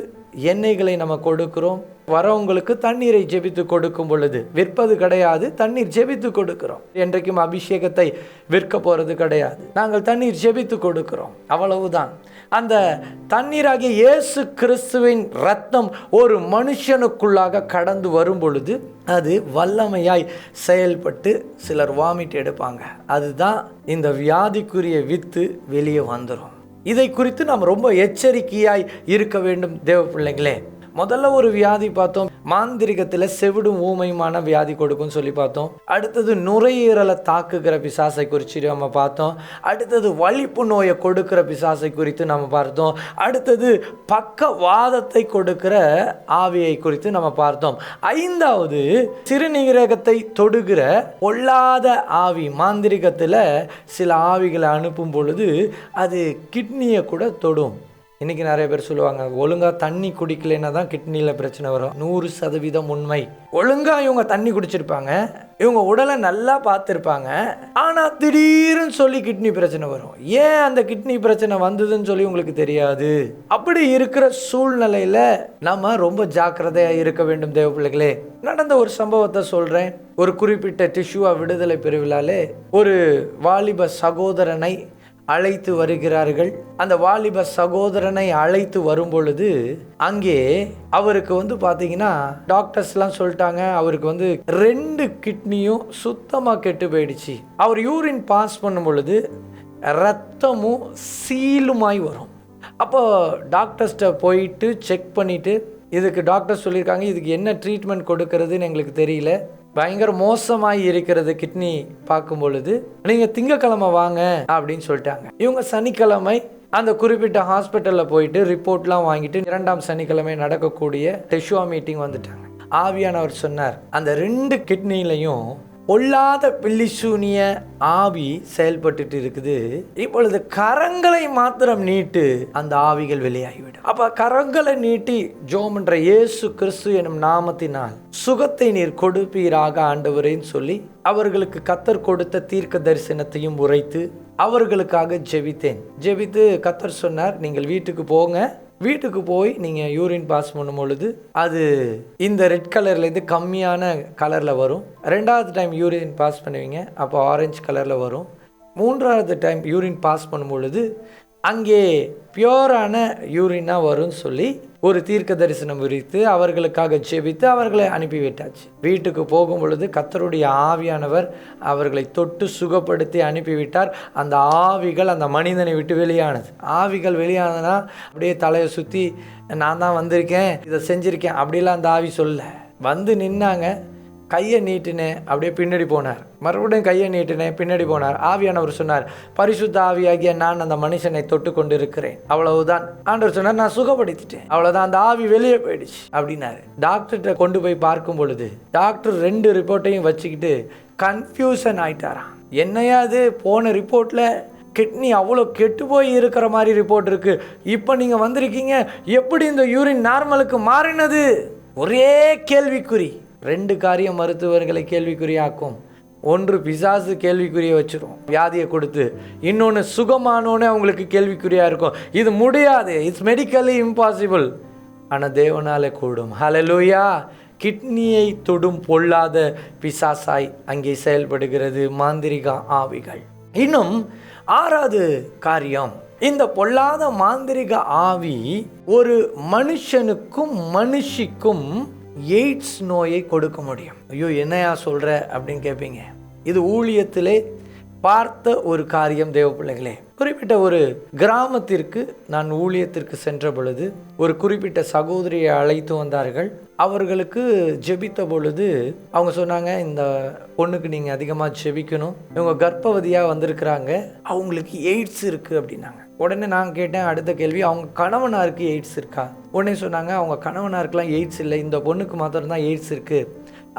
எண்ணெய்களை நம்ம கொடுக்கிறோம். வரவங்களுக்கு தண்ணீரை ஜெபித்து கொடுக்கும் பொழுது விற்பது கிடையாது, தண்ணீர் ஜெபித்து கொடுக்கிறோம். என்றைக்கும் அபிஷேகத்தை விற்க போகிறது கிடையாது, நாங்கள் தண்ணீர் ஜெபித்து கொடுக்கிறோம், அவ்வளவுதான். அந்த தண்ணீராகிய இயேசு கிறிஸ்துவின் இரத்தம் ஒரு மனுஷனுக்குள்ளாக கடந்து வரும் பொழுது அது வல்லமையாய் செயல்பட்டு சிலர் வாமிட் எடுப்பாங்க. அதுதான் இந்த வியாதிக்குரிய வித்து வெளியே வந்துடும். இதை குறித்து நாம் ரொம்ப எச்சரிக்கையாய் இருக்க வேண்டும் தேவ பிள்ளைங்களே. முதல்ல ஒரு வியாதி பார்த்தோம், மாந்திரிகத்தில் செவிடும் ஊமையுமான வியாதி கொடுக்கும்னு சொல்லி பார்த்தோம். அடுத்தது நுரையீரலை தாக்குகிற பிசாசை குறித்து நம்ம பார்த்தோம். அடுத்தது வலிப்பு நோயை கொடுக்கிற பிசாசை குறித்து நம்ம பார்த்தோம். அடுத்தது பக்கவாதத்தை கொடுக்கிற ஆவியை குறித்து நம்ம பார்த்தோம். 5வது சிறுநீரகத்தை தொடுகிற பொல்லாத ஆவி. மாந்திரிகத்தில் சில ஆவிகளை அனுப்பும் பொழுது அது கிட்னியை கூட தொடும். இன்றைக்கி நிறைய பேர் சொல்லுவாங்க, ஒழுங்காக தண்ணி குடிக்கலைன்னா தான் கிட்னியில் பிரச்சனை வரும். 100% உண்மை. ஒழுங்காக இவங்க தண்ணி குடிச்சிருப்பாங்க, இவங்க உடலை நல்லா பார்த்துருப்பாங்க, ஆனால் திடீர்னு சொல்லி கிட்னி பிரச்சனை வரும். ஏன் அந்த கிட்னி பிரச்சனை வந்ததுன்னு சொல்லி உங்களுக்கு தெரியாது. அப்படி இருக்கிற சூழ்நிலையில் நம்ம ரொம்ப ஜாக்கிரதையாக இருக்க வேண்டும் தேவ பிள்ளைகளே. நடந்த ஒரு சம்பவத்தை சொல்கிறேன். ஒரு குறிப்பிட்ட டிஷ்யூவா விடுதலை பெருவிழாலே ஒரு வாலிப சகோதரனை அழைத்து வருகிறார்கள். அந்த வாலிப சகோதரனை அழைத்து வரும் பொழுது அங்கே அவருக்கு பார்த்தீங்கன்னா டாக்டர்ஸ்லாம் சொல்லிட்டாங்க, அவருக்கு 2 கிட்னியும் சுத்தமாக கெட்டு போயிடுச்சு. அவர் யூரின் பாஸ் பண்ணும் பொழுது ரத்தமும் சீலுமாய் வரும். அப்போ டாக்டர்ஸ்கிட்ட போயிட்டு செக் பண்ணிவிட்டு, இதுக்கு டாக்டர் சொல்லியிருக்காங்க, இதுக்கு என்ன ட்ரீட்மெண்ட் கொடுக்கறதுன்னு எங்களுக்கு தெரியல, பயங்கர மோசமாகி இருக்கிறது கிட்னி பார்க்கும் பொழுது, நீங்கள் திங்கக்கிழமை வாங்க அப்படின்னு சொல்லிட்டாங்க. இவங்க சனிக்கிழமை அந்த குறிப்பிட்ட ஹாஸ்பிட்டலில் போயிட்டு ரிப்போர்ட்லாம் வாங்கிட்டு 2ஆம் சனிக்கிழமை நடக்கக்கூடிய டெஷுவா மீட்டிங் வந்துட்டாங்க. ஆவியானவர் சொன்னார், அந்த 2 கிட்னிலையும் பொல்லாத பில்லிசூனிய ஆவி செயல்பட்டு இருக்குது. இப்பொழுது கரங்களை மாத்திரம் நீட்டு அந்த ஆவிகள் வெளியாகிவிடும். அப்ப கரங்களை நீட்டி ஜெபம் பண்ற இயேசு கிறிஸ்து எனும் நாமத்தினால் சுகத்தை நீர் கொடுப்பீராக ஆண்டவரேன்னு சொல்லி அவர்களுக்கு கர்த்தர் கொடுத்த தீர்க்க தரிசனத்தையும் உரைத்து அவர்களுக்காக ஜெபித்து கர்த்தர் சொன்னார், நீங்கள் வீட்டுக்கு போங்க. வீட்டுக்கு போய் நீங்கள் யூரின் பாஸ் பண்ணும் பொழுது அது இந்த ரெட் கலர்லேருந்து கம்மியான கலரில் வரும். 2வது டைம் யூரின் பாஸ் பண்ணுவீங்க, அப்போ ஆரஞ்சு கலரில் வரும். 3வது டைம் யூரின் பாஸ் பண்ணும் பொழுது அங்கே பியோரான யூரினாக வரும்னு சொல்லி ஒரு தீர்க்க தரிசனம் விரித்து அவர்களுக்காக ஜெபித்து அவர்களை அனுப்பிவிட்டாச்சு. வீட்டுக்கு போகும் பொழுது கர்த்தருடைய ஆவியானவர் அவர்களை தொட்டு சுகப்படுத்தி அனுப்பிவிட்டார். அந்த ஆவிகள் அந்த மனிதனை விட்டு வெளியானது. ஆவிகள் வெளியானதுன்னா அப்படியே தலையை சுற்றி நான் தான் வந்திருக்கேன், இதை செஞ்சுருக்கேன் அப்படிலாம் அந்த ஆவி சொல்ல. வந்து நின்னாங்க, கையை நீட்டினேன், அப்படியே பின்னாடி போனார். மறுபடியும் கையை நீட்டினேன், பின்னாடி போனார். ஆவியானவர் சொன்னார், பரிசுத்த ஆவியாகிய நான் அந்த மனுஷனை தொட்டு கொண்டு இருக்கிறேன், அவ்வளவுதான். ஆண்டவர் சொன்னார், நான் சுகப்படுத்திட்டேன், அவ்வளவுதான், அந்த ஆவி வெளியே போயிடுச்சு அப்படின்னாரு. டாக்டர்கிட்ட கொண்டு போய் பார்க்கும் பொழுது டாக்டர் 2 ரிப்போர்ட்டையும் வச்சுக்கிட்டு கன்ஃபியூஷன் ஆயிட்டாராம். என்னையாது போன ரிப்போர்ட்ல கிட்னி அவ்வளோ கெட்டு போய் இருக்கிற மாதிரி ரிப்போர்ட் இருக்கு, இப்போ நீங்க வந்திருக்கீங்க, எப்படி இந்த யூரின் நார்மலுக்கு மாறினது? ஒரே கேள்விக்குறி. 2 காரியம் மருத்துவர்களை கேள்விக்குறியாக்கும். ஒன்று பிசாசு கேள்விக்குறியை வச்சிரும் வியாதியை கொடுத்து, இன்னொன்று சுகமானோன்னு அவங்களுக்கு கேள்விக்குறியாக இருக்கும். இது முடியாது, இட்ஸ் மெடிக்கலி இம்பாசிபிள், ஆனால் தேவனாலே கூடும். ஹல்லேலூயா. கிட்னியை தொடும் பொல்லாத பிசாசாய் அங்கே செயல்படுகிறது மாந்திரிக ஆவிகள். இன்னும் 6வது காரியம், இந்த பொல்லாத மாந்திரிக ஆவி ஒரு மனுஷனுக்கும் மனுஷிக்கும் எய்ட்ஸ் நோயை கொடுக்க முடியும். ஐயோ என்னையா சொல்ற அப்படின்னு கேட்பீங்க. இது ஊழியத்திலே பார்த்த ஒரு காரியம் தேவ பிள்ளைகளே. குறிப்பிட்ட ஒரு கிராமத்திற்கு நான் ஊழியத்திற்கு சென்ற பொழுது ஒரு குறிப்பிட்ட சகோதரியை அழைத்து வந்தார்கள். அவர்களுக்கு ஜெபித்த பொழுது அவங்க சொன்னாங்க, இந்த பொண்ணுக்கு நீங்கள் அதிகமாக ஜெபிக்கணும், இவங்க கர்ப்பவதியாக வந்திருக்கிறாங்க, அவங்களுக்கு எய்ட்ஸ் இருக்குது அப்படின்னாங்க. உடனே நான் கேட்டேன் அடுத்த கேள்வி, அவங்க கணவனாருக்கு எய்ட்ஸ் இருக்கா? உடனே சொன்னாங்க, அவங்க கணவனாருக்கெலாம் எய்ட்ஸ் இல்லை, இந்த பொண்ணுக்கு மாத்திரம்தான் எய்ட்ஸ் இருக்குது,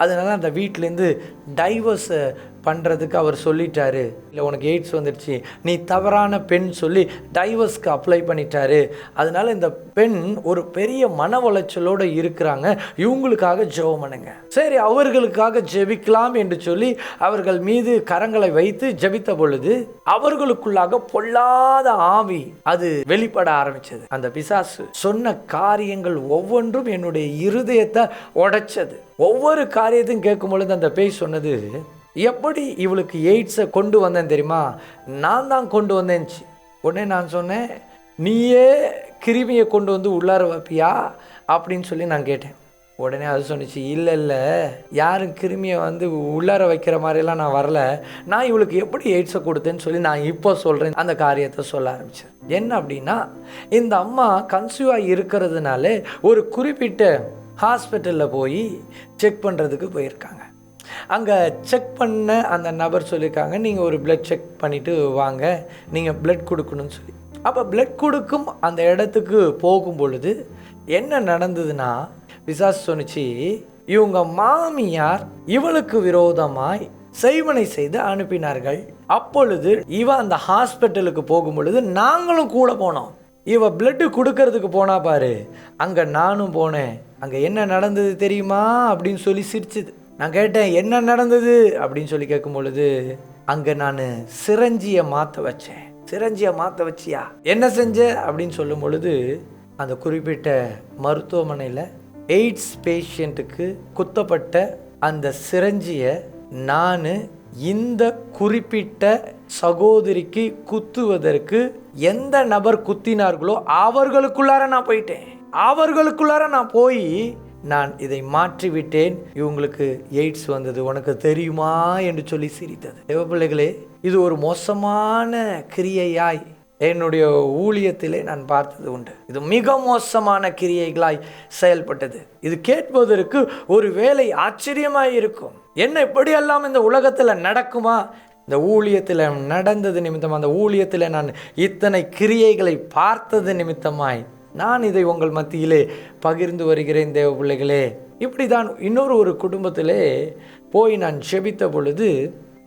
அதனால அந்த வீட்டிலேருந்து டைவர்ஸ் பண்ணுறதுக்கு அவர் சொல்லிட்டாரு, இல்லை உனக்கு எய்ட்ஸ் வந்துடுச்சு, நீ தவறான பெண் சொல்லி டைவர்ஸ்க்கு அப்ளை பண்ணிட்டாரு, அதனால இந்த பெண் ஒரு பெரிய மன உளைச்சலோடு இருக்கிறாங்க, இவங்களுக்காக ஜெபம் பண்ணுங்க. சரி, அவர்களுக்காக ஜெபிக்கலாம் என்று சொல்லி அவர்கள் மீது கரங்களை வைத்து ஜெபித்த பொழுது அவர்களுக்குள்ளாக பொல்லாத ஆவி அது வெளிப்பட ஆரம்பிச்சது. அந்த பிசாசு சொன்ன காரியங்கள் ஒவ்வொன்றும் என்னுடைய இருதயத்தை உடைச்சது. ஒவ்வொரு காரியத்தையும் கேட்கும் பொழுது அந்த பேய் சொன்னது, எப்படி இவளுக்கு எய்ட்ஸை கொண்டு வந்தேன் தெரியுமா? நான் தான் கொண்டு வந்தேன்ச்சு. உடனே நான் சொன்னேன், நீயே கிருமியை கொண்டு வந்து உள்ளார வைப்பியா அப்படின்னு சொல்லி நான் கேட்டேன். உடனே அது சொன்னிச்சு, இல்லை யாரும் கிருமியை வந்து உள்ளார வைக்கிற மாதிரிலாம் நான் வரல, நான் இவளுக்கு எப்படி எய்ட்ஸை கொடுத்தேன்னு சொல்லி நான் இப்போ சொல்கிறேன். அந்த காரியத்தை சொல்ல ஆரம்பிச்சேன். என்ன அப்படின்னா, இந்த அம்மா கன்சீவாக இருக்கிறதுனால ஒரு குறிப்பிட்ட ஹாஸ்பிட்டலில் போய் செக் பண்ணுறதுக்கு போயிருக்காங்க. அங்கே செக் பண்ண அந்த நபர் சொல்லியிருக்காங்க, நீங்கள் ஒரு பிளட் செக் பண்ணிவிட்டு வாங்க, நீங்கள் பிளட் கொடுக்கணும்னு சொல்லி. அப்போ பிளட் கொடுக்கும் அந்த இடத்துக்கு போகும் பொழுது என்ன நடந்ததுன்னா, பிசாசு சொன்னிச்சு, இவங்க மாமியார் இவளுக்கு விரோதமாய் செய்வனை செய்து அனுப்பினார்கள். அப்பொழுது இவ அந்த ஹாஸ்பிட்டலுக்கு போகும் பொழுது நாங்களும் கூட போனோம். இவ பிளட்டு கொடுக்கறதுக்கு போனா பாரு, அங்கே நானும் போனேன். அங்கே என்ன நடந்தது தெரியுமா அப்படின்னு சொல்லி சிரிச்சுது. நான் கேட்டேன், என்ன நடந்தது அப்படின்னு சொல்லி கேட்கும் பொழுது, அங்கே நான் சிரஞ்சியை மாற்ற வச்சேன். சிரஞ்சியை மாற்ற வச்சியா, என்ன செஞ்ச அப்படின்னு சொல்லும் பொழுது, அந்த குறிப்பிட்ட மருத்துவமனையில் எய்ட்ஸ் பேஷண்ட்டுக்கு குத்தப்பட்ட அந்த சிரஞ்சியை நான் இந்த குறிப்பிட்ட சகோதரிக்கு குத்துவதற்கு எந்த நபர் குத்தினார்களோ அவர்களுக்குள்ளார நான் போயிட்டேன். அவர்களுக்குள்ளார நான் போய் நான் இதை மாற்றிவிட்டேன், இவங்களுக்கு எய்ட்ஸ் வந்தது, உனக்கு தெரியுமா என்று சொல்லி சிரித்தது. தேவப்பிள்ளைகளே, இது ஒரு மோசமான கிரியையாய் என்னுடைய ஊழியத்திலே நான் பார்த்தது உண்டு. இது மிக மோசமான கிரியைகளாய் செயல்பட்டது. இது கேட்பதற்கு ஒரு வேளை ஆச்சரியமாய் இருக்கும். என்ன இப்படியெல்லாம் இந்த உலகத்தில் நடக்குமா? இந்த ஊழியத்தில் நடந்தது நிமித்தமாக, அந்த ஊழியத்தில் நான் இத்தனை கிரியைகளை பார்த்தது நிமித்தமாய் நான் இதை உங்கள் மத்தியிலே பகிர்ந்து வருகிறேன். தேவ பிள்ளைகளே, இப்படி தான் இன்னொரு குடும்பத்திலே போய் நான் ஜெபித்த பொழுது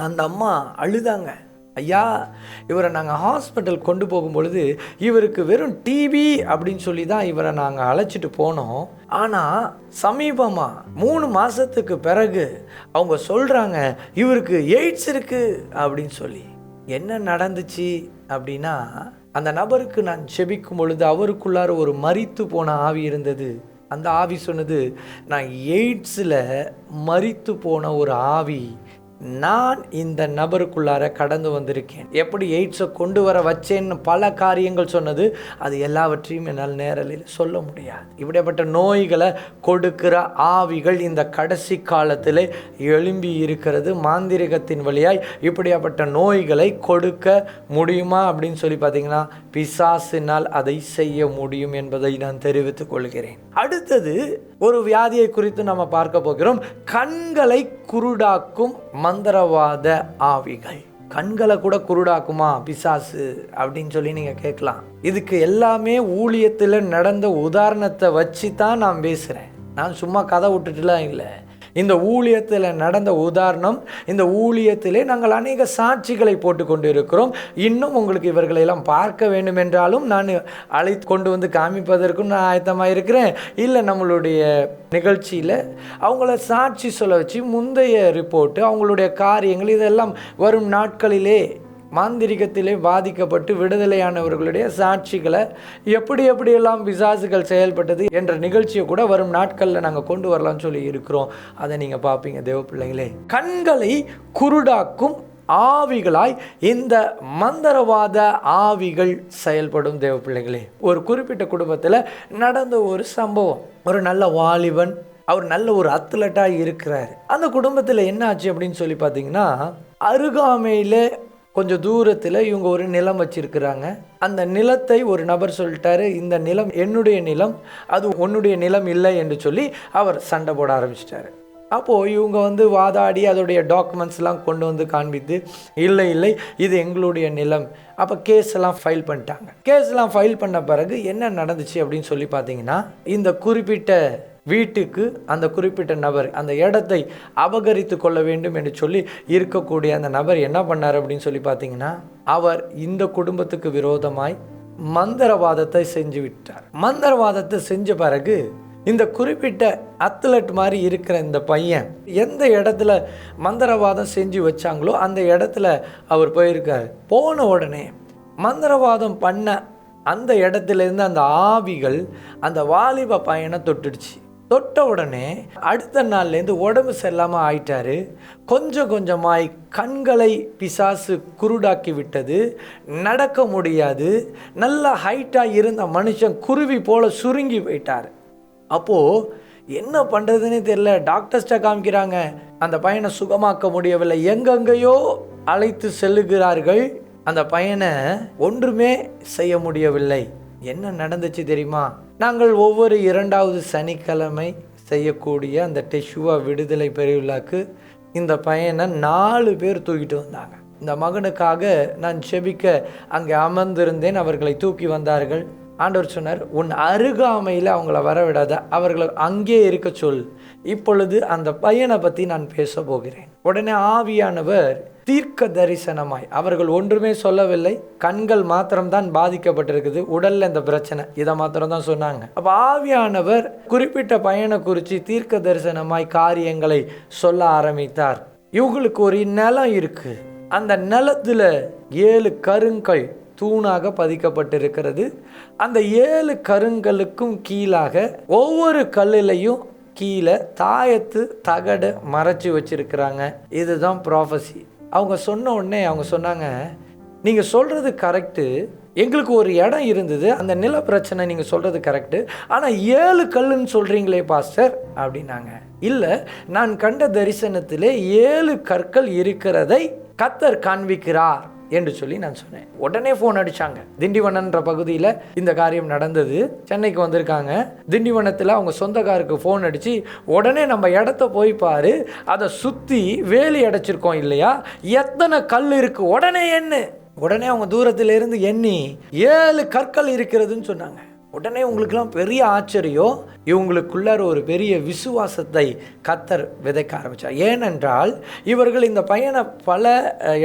அந்த அம்மா அழுதாங்க. ஐயா, இவரை நாங்கள் ஹாஸ்பிட்டல் கொண்டு போகும்பொழுது இவருக்கு வெறும் டிபி அப்படின்னு சொல்லி தான் இவரை நாங்கள் அழைச்சிட்டு போனோம். ஆனால் சமீபமாக 3 மாதத்துக்கு பிறகு அவங்க சொல்கிறாங்க இவருக்கு எய்ட்ஸ் இருக்குது அப்படின்னு சொல்லி. என்ன நடந்துச்சு அப்படின்னா, அந்த நபருக்கு நான் ஜெபிக்கும் பொழுது அவருக்குள்ளார ஒரு மரித்து போன ஆவி இருந்தது. அந்த ஆவி சொன்னது, நான் எய்ட்ஸில் மரித்து போன ஒரு ஆவி நான் இந்த நபருக்குள்ளார கடந்து வந்திருக்கேன். எப்படி எய்ட்ஸை கொண்டு வர வச்சேன்னு பல காரியங்கள் சொன்னது. அது எல்லாவற்றையும் என்னால் நேரலில் சொல்ல முடியாது. இப்படிப்பட்ட நோய்களை கொடுக்கிற ஆவிகள் இந்த கடைசி காலத்தில் எழும்பி இருக்கிறது. மாந்திரிகத்தின் வழியாய் இப்படியாப்பட்ட நோய்களை கொடுக்க முடியுமா அப்படின்னு சொல்லி பார்த்தீங்கன்னா, பிசாசினால் அதை செய்ய முடியும் என்பதை நான் தெரிவித்துக் கொள்கிறேன். அடுத்தது ஒரு வியாதியை குறித்து நம்ம பார்க்க போகிறோம். கண்களை குருடாக்கும் மந்திரவாத ஆவிகள். கண்களை கூட குருடாக்குமா பிசாசு அப்படின்னு சொல்லி நீங்கள் கேட்கலாம். இதுக்கு எல்லாமே ஊழியத்தில் நடந்த உதாரணத்தை வச்சு தான் நான் பேசுகிறேன். நான் சும்மா கதை விட்டுட்டுலாம் இல்லை. இந்த ஊழியத்தில் நடந்த உதாரணம், இந்த ஊழியத்திலே நாங்கள் அநேக சாட்சிகளை போட்டு கொண்டு இருக்கிறோம். இன்னும் உங்களுக்கு இவர்களெல்லாம் பார்க்க வேண்டும் என்றாலும் நான் அழைத்து கொண்டு வந்து காமிப்பதற்கும் நான் ஆயத்தமாக இருக்கிறேன். இல்லை, நம்மளுடைய நிகழ்ச்சியில் அவங்கள சாட்சி சொல்ல வச்சு முந்தைய ரிப்போர்ட்டு, அவங்களுடைய காரியங்கள் இதெல்லாம் வரும் நாட்களிலே மாந்திரிகத்திலே பாதிக்கப்பட்டு விடுதலையானவர்களுடைய சாட்சிகளை எப்படியெல்லாம் பிசாசுகள் செயல்பட்டது என்ற நிகழ்ச்சியை கூட வரும் நாட்களில் நாங்கள் கொண்டு வரலாம்னு சொல்லி இருக்கிறோம். அதை நீங்கள் பார்ப்பீங்க தேவ பிள்ளைங்களே. கண்களை குருடாக்கும் ஆவிகளாய் இந்த மந்திரவாத ஆவிகள் செயல்படும் தேவ பிள்ளைகளே. ஒரு குறிப்பிட்ட குடும்பத்தில் நடந்த ஒரு சம்பவம். ஒரு நல்ல வாலிபன், அவர் நல்ல ஒரு அத்லட்டாக இருக்கிறார். அந்த குடும்பத்தில் என்ன ஆச்சு அப்படின்னு சொல்லி பார்த்தீங்கன்னா, அருகாமையில் கொஞ்சம் தூரத்தில் இவங்க ஒரு நிலம் வச்சிருக்கிறாங்க. அந்த நிலத்தை ஒரு நபர் சொல்லிட்டாரு, இந்த நிலம் என்னுடைய நிலம், அது உன்னுடைய நிலம் இல்லை என்று சொல்லி அவர் சண்டை போட ஆரம்பிச்சிட்டாரு. அப்போது இவங்க வாதாடி அதோடைய டாக்குமெண்ட்ஸ்லாம் கொண்டு வந்து காண்பித்து, இல்லை இது எங்களுடைய நிலம். அப்போ கேஸ்லாம் ஃபைல் பண்ணிட்டாங்க. கேஸ்லாம் ஃபைல் பண்ண பிறகு என்ன நடந்துச்சு அப்படின்னு சொல்லி பார்த்தீங்கன்னா, இந்த குறிப்பிட்ட வீட்டுக்கு அந்த குறிப்பிட்ட நபர் அந்த இடத்தை அபகரித்து கொள்ள வேண்டும் என்று சொல்லி இருக்கக்கூடிய அந்த நபர் என்ன பண்ணார் அப்படின்னு சொல்லி பார்த்தீங்கன்னா, அவர் இந்த குடும்பத்துக்கு விரோதமாய் மந்திரவாதத்தை செஞ்சு விட்டார். மந்திரவாதத்தை செஞ்ச பிறகு இந்த குறிப்பிட்ட அத்லட் மாதிரி இருக்கிற இந்த பையன் எந்த இடத்துல மந்திரவாதம் செஞ்சு வச்சாங்களோ அந்த இடத்துல அவர் போயிருக்கார். போன உடனே மந்திரவாதம் பண்ண அந்த இடத்துலேருந்து அந்த ஆவிகள் அந்த வாலிப பையனை தொட்டுடுச்சு. தொட்ட உடனே அடுத்த நாள்லேருந்து உடம்பு சரியில்லாமல் ஆயிட்டாரு. கொஞ்சம் கொஞ்சமாய் கண்களை பிசாசு குருடாக்கி விட்டது. நடக்க முடியாது. நல்ல ஹைட்டாக இருந்த மனுஷன் குருவி போல சுருங்கி போயிட்டார். அப்போது என்ன பண்ணுறதுன்னு தெரியல. டாக்டர்ஸ்ட்டை காமிக்கிறாங்க, அந்த பையனை சுகமாக்க முடியவில்லை. எங்கெங்கேயோ அழைத்து செல்லுகிறார்கள். அந்த பையனை ஒன்றுமே செய்ய முடியவில்லை. என்ன நடந்துச்சு தெரியுமா? நாங்கள் ஒவ்வொரு 2வது சனிக்கிழமை செய்யக்கூடிய அந்த டெஷுவா விடுதலை பெருவிழாக்கு இந்த பையனை 4 பேர் தூக்கிட்டு வந்தாங்க. இந்த மகனுக்காக நான் ஜெபிக்க அங்கே அமர்ந்திருந்தேன். அவர்களை தூக்கி வந்தார்கள். ஆண்டவர் சொன்னார், உன் அருகாமையில் அவங்கள வரவிடாத, அவர்களை அங்கே இருக்க சொல். இப்பொழுது அந்த பையனை பற்றி நான் பேச போகிறேன். உடனே ஆவியானவர் தீர்க்க தரிசனமாய், அவர்கள் ஒன்றுமே சொல்லவில்லை, கண்கள் மாத்திரம்தான் பாதிக்கப்பட்டிருக்குது, உடல்ல இந்த பிரச்சனை, இதை மாத்திரம் தான் சொன்னாங்க. அப்போ ஆவியானவர் குறிப்பிட்ட பையனை குறித்து தீர்க்க தரிசனமாய் காரியங்களை சொல்ல ஆரம்பித்தார். இவங்களுக்கு ஒரு நிலம் இருக்கு. அந்த நிலத்துல 7 கருங்கல் தூணாக பதிக்கப்பட்டிருக்கிறது. அந்த 7 கருங்கலுக்கும் கீழாக ஒவ்வொரு கல்லிலையும் கீழே தாயத்து தகடு மறைச்சி வச்சிருக்கிறாங்க. இதுதான் ப்ராஃபஸி. அவங்க சொன்ன உடனே அவங்க சொன்னாங்க, நீங்கள் சொல்கிறது கரெக்டு, எங்களுக்கு ஒரு இடம் இருந்தது, அந்த நில பிரச்சனை நீங்கள் சொல்கிறது கரெக்டு, ஆனால் 7 கல்லுன்னு சொல்கிறீங்களே பாஸ்டர் அப்படின்னாங்க. இல்லை, நான் கண்ட தரிசனத்திலே 7 கற்கள் இருக்கிறதை கர்த்தர் காண்பிக்கிறார் என்று சொல்லி நான் சொன்னேன். உடனே ஃபோன் அடித்தாங்க. திண்டிவனன்ற பகுதியில் இந்த காரியம் நடந்தது. சென்னைக்கு வந்திருக்காங்க. திண்டிவனத்தில் அவங்க சொந்தக்காருக்கு ஃபோன் அடித்து, உடனே நம்ம இடத்த போய் பாரு, அதை சுற்றி வேலி அடைச்சிருக்கோம் இல்லையா, எத்தனை கல் இருக்குது, உடனே எண்ணு. உடனே அவங்க தூரத்தில் இருந்து எண்ணி 7 கற்கள் இருக்கிறதுன்னு சொன்னாங்க. உடனே உங்களுக்கெல்லாம் பெரிய ஆச்சரியம், இவங்களுக்குள்ளார ஒரு பெரிய விசுவாசத்தை கர்த்தர் விதைக்க ஆரம்பித்தார். ஏனென்றால் இவர்கள் இந்த பையனை பல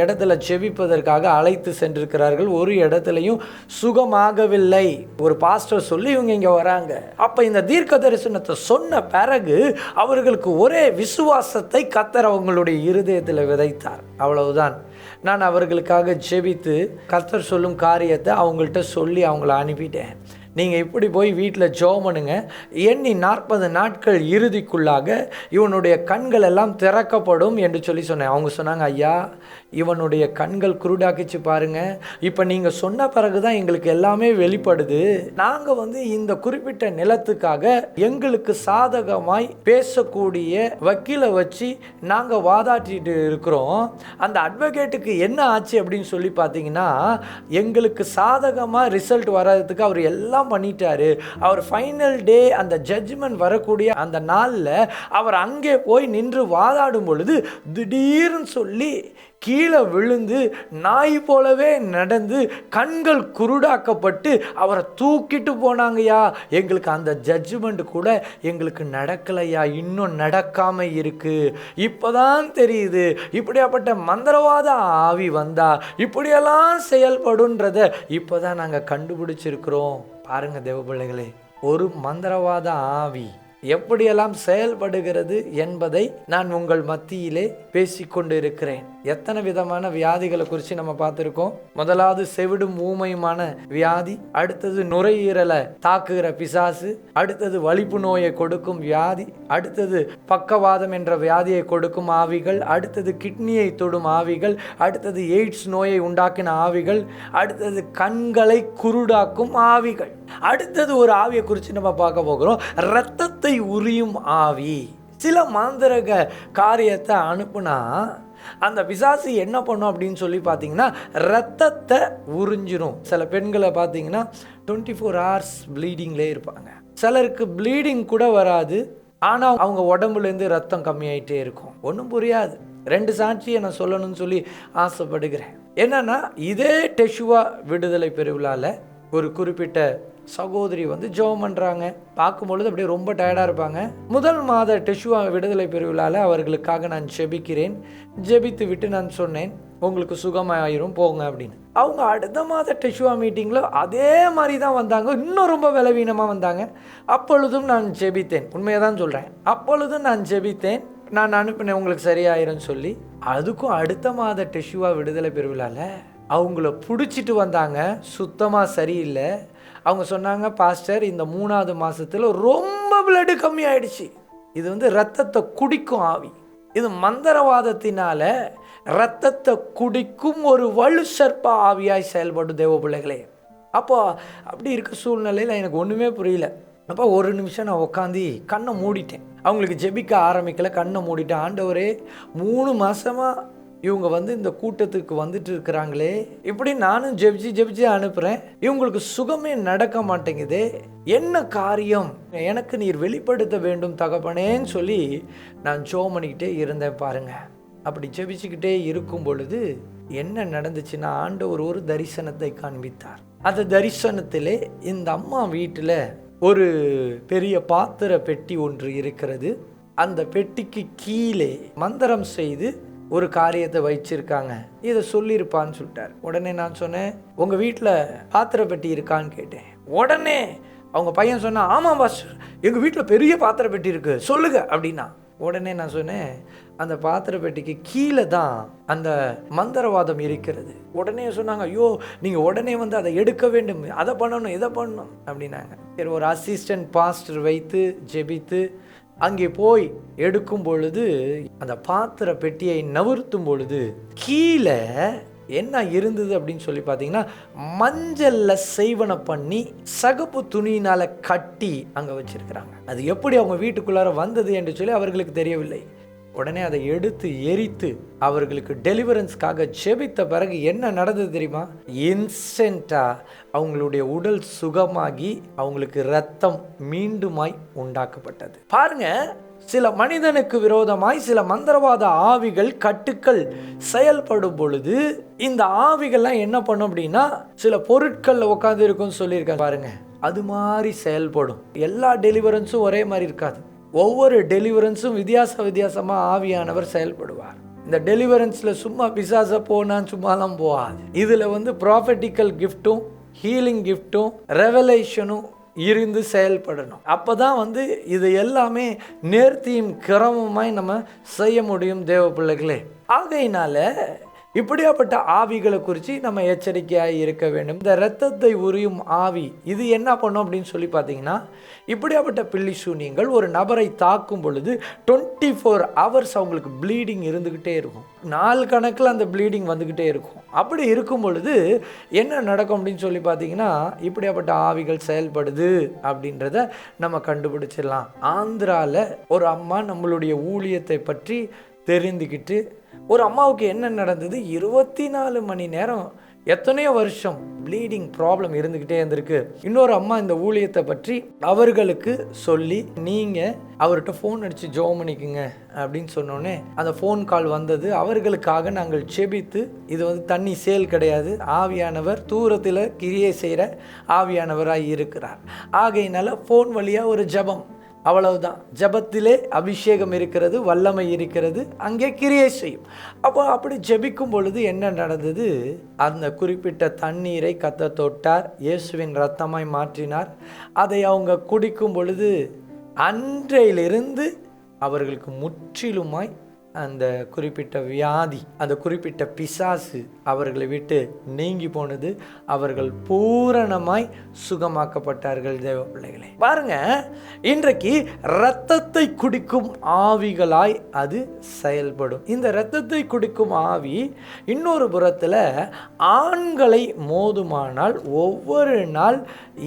இடத்துல ஜெபிப்பதற்காக அழைத்து சென்றிருக்கிறார்கள். ஒரு இடத்துலையும் சுகமாகவில்லை. ஒரு பாஸ்டர் சொல்லி இவங்க இங்கே வராங்க. அப்போ இந்த தீர்க்க தரிசனத்தை சொன்ன பிறகு அவர்களுக்கு ஒரே விசுவாசத்தை கர்த்தர் அவங்களுடைய இருதயத்தில் விதைத்தார். அவ்வளவுதான். நான் அவர்களுக்காக ஜெபித்து கர்த்தர் சொல்லும் காரியத்தை அவங்கள்ட்ட சொல்லி அவங்கள அனுப்பிட்டேன். நீங்கள் இப்படி போய் வீட்டில் ஜெபம் பண்ணுங்க, எண்ணி 40 நாட்கள் இறுதிக்குள்ளாக இவனுடைய கண்கள் எல்லாம் திறக்கப்படும் என்று சொன்னேன். அவங்க சொன்னாங்க, ஐயா இவனுடைய கண்கள் குருடாக்கிச்சு பாருங்க, இப்போ நீங்கள் சொன்ன பிறகு தான் எங்களுக்கு எல்லாமே வெளிப்படுது. நாங்கள் இந்த குறிப்பிட்ட நிலத்துக்காக எங்களுக்கு சாதகமாய் பேசக்கூடிய வக்கீலை வச்சு நாங்கள் வாதாட்டிட்டு இருக்கிறோம். அந்த அட்வொகேட்டுக்கு என்ன ஆச்சு அப்படின்னு சொல்லி பார்த்தீங்கன்னா, எங்களுக்கு சாதகமாக ரிசல்ட் வர்றதுக்கு அவர் எல்லாம் பண்ணிட்டாரு. அவர் ஃபைனல் டே அந்த ஜட்ஜ்மெண்ட் வரக்கூடிய அந்த நாளில் அவர் அங்கே போய் நின்று வாதாடும் பொழுது திடீர்னு சொல்லி கீழே விழுந்து நாய் போலவே நடந்து கண்கள் குருடாக்கப்பட்டு அவரை தூக்கிட்டு போனாங்கய்யா. எங்களுக்கு அந்த ஜட்ஜ்மெண்ட் கூட எங்களுக்கு நடக்கலையா, இன்னும் நடக்காம இருக்கு. இப்போதான் தெரியுது இப்படியாப்பட்ட மந்திரவாத ஆவி வந்தா இப்படியெல்லாம் செயல்படுன்றத இப்போதான் நாங்கள் கண்டுபிடிச்சிருக்கிறோம். பாருங்க தேவ பிள்ளைகளே, ஒரு மந்திரவாத ஆவி எப்படியெல்லாம் செயல்படுகிறது என்பதை நான் உங்கள் மத்தியிலே பேசிக்கொண்டு இருக்கிறேன். எத்தனை விதமான வியாதிகளை குறித்து நம்ம பார்த்துருக்கோம். முதலாவது செவிடும் ஊமையுமான வியாதி, அடுத்தது நுரையீரலை தாக்குகிற பிசாசு, அடுத்தது வலிப்பு நோயை கொடுக்கும் வியாதி, அடுத்தது பக்கவாதம் என்ற வியாதியை கொடுக்கும் ஆவிகள், அடுத்தது கிட்னியை தொடும் ஆவிகள், அடுத்தது எய்ட்ஸ் நோயை உண்டாக்கின ஆவிகள், அடுத்தது கண்களை குருடாக்கும் ஆவிகள், அடுத்தது ஒரு ஆவியை குறித்து நம்ம பார்க்க போகிறோம், இரத்தத்தை உரியும் ஆவி. சில மாந்திரக காரியத்தை அனுப்புனா அந்த பிசாசு என்ன பண்ணும் அப்படின்னு சொல்லி பார்த்தீங்கன்னா ரத்தத்தை உறிஞ்சிரும். சில பெண்களை பார்த்தீங்கன்னா 24 hours ப்ளீடிங்லேயே இருப்பாங்க. சிலருக்கு ப்ளீடிங் கூட வராது, ஆனால் அவங்க உடம்புலேருந்து ரத்தம் கம்மியாயிட்டே இருக்கும். ஒன்றும் புரியாது. 2 சாட்சியை நான் சொல்லணும்னு சொல்லி ஆசைப்படுகிறேன். என்னன்னா, இதே டெஷுவா விடுதலை பெருவிழாவில் ஒரு குறிப்பிட்ட சகோதரி ஜெபம் பண்ணுறாங்க. பார்க்கும்பொழுது அப்படியே ரொம்ப டயர்டாக இருப்பாங்க. முதல் மாத டெஷுவா விடுதலை பெருவிழாவில் அவர்களுக்காக நான் ஜெபிக்கிறேன். ஜெபித்து விட்டு நான் சொன்னேன், உங்களுக்கு சுகமாயிரும் போங்க அப்படின்னு. அவங்க அடுத்த மாத டெஷுவா மீட்டிங்கில் அதே மாதிரி தான் வந்தாங்க, இன்னும் ரொம்ப பலவீனமாக வந்தாங்க. அப்பொழுதும் நான் ஜெபித்தேன், உண்மையை தான் சொல்கிறேன். அப்பொழுதும் நான் ஜெபித்தேன், நான் அனுப்பினேன் உங்களுக்கு சரியாயிரும்னு சொல்லி. அதுக்கும் அடுத்த மாத டெஷுவா விடுதலை பெருவிழாவில் அவங்கள பிடிச்சிட்டு வந்தாங்க, சுத்தமாக சரியில்லை. அவங்க சொன்னாங்க, பாஸ்டர் இந்த 3வது மாதத்தில் ரொம்ப பிளட்டு கம்மி ஆயிடுச்சு. இது ரத்தத்தை குடிக்கும் ஆவி. இது மந்திரவாதத்தினால ரத்தத்தை குடிக்கும் ஒரு வலு சர்ப்ப ஆவியாய் செயல்படும் தேவ பிள்ளைகளே. அப்போ அப்படி இருக்க சூழ்நிலையில் எனக்கு ஒன்றுமே புரியல. அப்போ ஒரு நிமிஷம் நான் உட்காந்து கண்ணை மூடிட்டேன். அவங்களுக்கு ஜெபிக்க ஆரம்பிக்கல, கண்ணை மூடிட்டேன். ஆண்டவரே 3 மாதமாக இவங்க இந்த கூட்டத்துக்கு வந்துட்டு இருக்கிறாங்களே, இப்படி நானும் ஜெபிச்சு அனுப்புகிறேன், இவங்களுக்கு சுகமே நடக்க மாட்டேங்குதே, என்ன காரியம், எனக்கு நீர் வெளிப்படுத்த வேண்டும் தகப்பனேன்னு சொல்லி நான் ஜெபம் பண்ணிக்கிட்டே இருந்தேன். பாருங்க, அப்படி ஜெபிச்சுக்கிட்டே இருக்கும் பொழுது என்ன நடந்துச்சுன்னா, ஆண்டவர் ஒரு தரிசனத்தை காண்பித்தார். அந்த தரிசனத்திலே இந்த அம்மா வீட்டில் ஒரு பெரிய பாத்திர பெட்டி ஒன்று இருக்கிறது. அந்த பெட்டிக்கு கீழே மந்திரம் செய்து ஒரு காரியத்தை வச்சிருக்காங்க, இதை சொல்லியிருப்பான்னு சொல்லிட்டார். உடனே நான் சொன்னேன், உங்கள் வீட்டில் பாத்திர பெட்டி இருக்கான்னு கேட்டேன். உடனே அவங்க பையன் சொன்னா, ஆமாம் பாஸ்டர் எங்கள் வீட்டில் பெரிய பாத்திர பெட்டி இருக்குது சொல்லுங்க அப்படின்னா. உடனே நான் சொன்னேன், அந்த பாத்திர பெட்டிக்கு கீழே தான் அந்த மந்திரவாதம் இருக்கிறது. உடனே சொன்னாங்க, ஐயோ நீங்கள் உடனே அதை எடுக்க வேண்டும், அதை பண்ணணும் இதை பண்ணணும் அப்படின்னாங்க. சரி, ஒரு அசிஸ்டன்ட் பாஸ்டர் வைத்து ஜெபித்து அங்கே போய் எடுக்கும் பொழுது அந்த பாத்திர பெட்டியை நவுர்த்தும் பொழுது கீழே என்ன இருந்தது அப்படின்னு சொல்லி பார்த்தீங்கன்னா, மஞ்சள்ல செய்வன பண்ணி சகப்பு துணியினால கட்டி அங்கே வச்சிருக்கிறாங்க. அது எப்படி அவங்க வீட்டுக்குள்ளார வந்தது என்று சொல்லி அவர்களுக்கு தெரியவில்லை. உடனே அதை எடுத்து எரித்து அவர்களுக்கு டெலிவரன்ஸ்க்காக ஜெபித்த பிறகு என்ன நடந்தது தெரியுமா? இன்ஸ்டன்டா அவங்களுடைய உடல் சுகமாகி அவங்களுக்கு ரத்தம் மீண்டுமாய் உண்டாக்கப்பட்டது. பாருங்க, சில மனிதனுக்கு விரோதமாய் சில மந்திரவாத ஆவிகள் கட்டுக்கள் செயல்படும் பொழுது இந்த ஆவிகள்லாம் என்ன பண்ணும் அப்படின்னா, சில பொருட்கள்ல உட்காந்து இருக்கும்னு சொல்லியிருக்காங்க. பாருங்க, அது மாதிரி செயல்படும். எல்லா டெலிவரன்ஸும் ஒரே மாதிரி இருக்காது. ஒவ்வொரு டெலிவரன்ஸும் வித்தியாசமாக ஆவியானவர் செயல்படுவார். இந்த டெலிவரன்ஸில் சும்மா பிசாச போனான்னு சும்மாலாம் போகாது. இதில் ப்ராஃபெட்டிக்கல் கிஃப்ட்டும் ஹீலிங் கிஃப்ட்டும் ரெவலேஷனும் இருந்து செயல்படணும். அப்போ தான் இது எல்லாமே நேர்த்தியும் கிரமமாய் நம்ம செய்ய முடியும் தேவ பிள்ளைகளே. ஆகையினால இப்படியாப்பட்ட ஆவிகளை குறித்து நம்ம எச்சரிக்கையாக இருக்க வேண்டும். இந்த இரத்தத்தை உரியும் ஆவி இது என்ன பண்ணும் அப்படின்னு சொல்லி பார்த்தீங்கன்னா, இப்படியாப்பட்ட பில்லி சூனியங்கள் ஒரு நபரை தாக்கும் பொழுது 24 hours அவங்களுக்கு ப்ளீடிங் இருந்துக்கிட்டே இருக்கும். நாள் கணக்கில் அந்த ப்ளீடிங் வந்துக்கிட்டே இருக்கும். அப்படி இருக்கும் பொழுது என்ன நடக்கும் அப்படின்னு சொல்லி பார்த்தீங்கன்னா, இப்படியாப்பட்ட ஆவிகள் செயல்படுது அப்படின்றத நம்ம கண்டுபிடிச்சிடலாம். ஆந்திராவில் ஒரு அம்மா நம்மளுடைய ஊழியத்தை பற்றி தெரிந்துக்கிட்டு, ஒரு அம்மாவுக்கு என்ன நடந்தது, 24 மணி நேரம் எத்தனையோ வருஷம் ப்ளீடிங் ப்ராப்ளம் இருந்துக்கிட்டே இருந்திருக்கு. இன்னொரு அம்மா இந்த ஊழியத்தை பற்றி அவர்களுக்கு சொல்லி, நீங்கள் அவர்கிட்ட ஃபோன் அடித்து ஜெபம் பண்ணிக்குங்க அப்படின்னு சொன்னோன்னே அந்த ஃபோன் கால் வந்தது. அவர்களுக்காக நாங்கள் செபித்து, இது தண்ணி சேல் கிடையாது, ஆவியானவர் தூரத்தில் கிரியை செய்கிற ஆவியானவராக இருக்கிறார். ஆகையினால ஃபோன் வழியாக ஒரு ஜெபம், அவ்வளவுதான். ஜபத்திலே அபிஷேகம் இருக்கிறது, வல்லமை இருக்கிறது, அங்கே கிரியை செய்யும். அப்போ அப்படி ஜெபிக்கும் பொழுது என்ன நடந்தது, அந்த குறிப்பிட்ட தண்ணீரை கர்த்தர் தொட்டார், இயேசுவின் இரத்தமாய் மாற்றினார். அதை அவங்க குடிக்கும் பொழுது அன்றையிலிருந்து அவர்களுக்கு முற்றிலுமாய் அந்த குறிப்பிட்ட வியாதி, அந்த குறிப்பிட்ட பிசாசு அவர்களை விட்டு நீங்கி போனது. அவர்கள் பூரணமாய் சுகமாக்கப்பட்டார்கள். தேவ பிள்ளைகளே பாருங்க, இன்றைக்கு இரத்தத்தை குடிக்கும் ஆவிகளாய் அது செயல்படும். இந்த இரத்தத்தை குடிக்கும் ஆவி இன்னொரு புறத்தில் ஆண்களை மோதுமானால், ஒவ்வொரு நாள்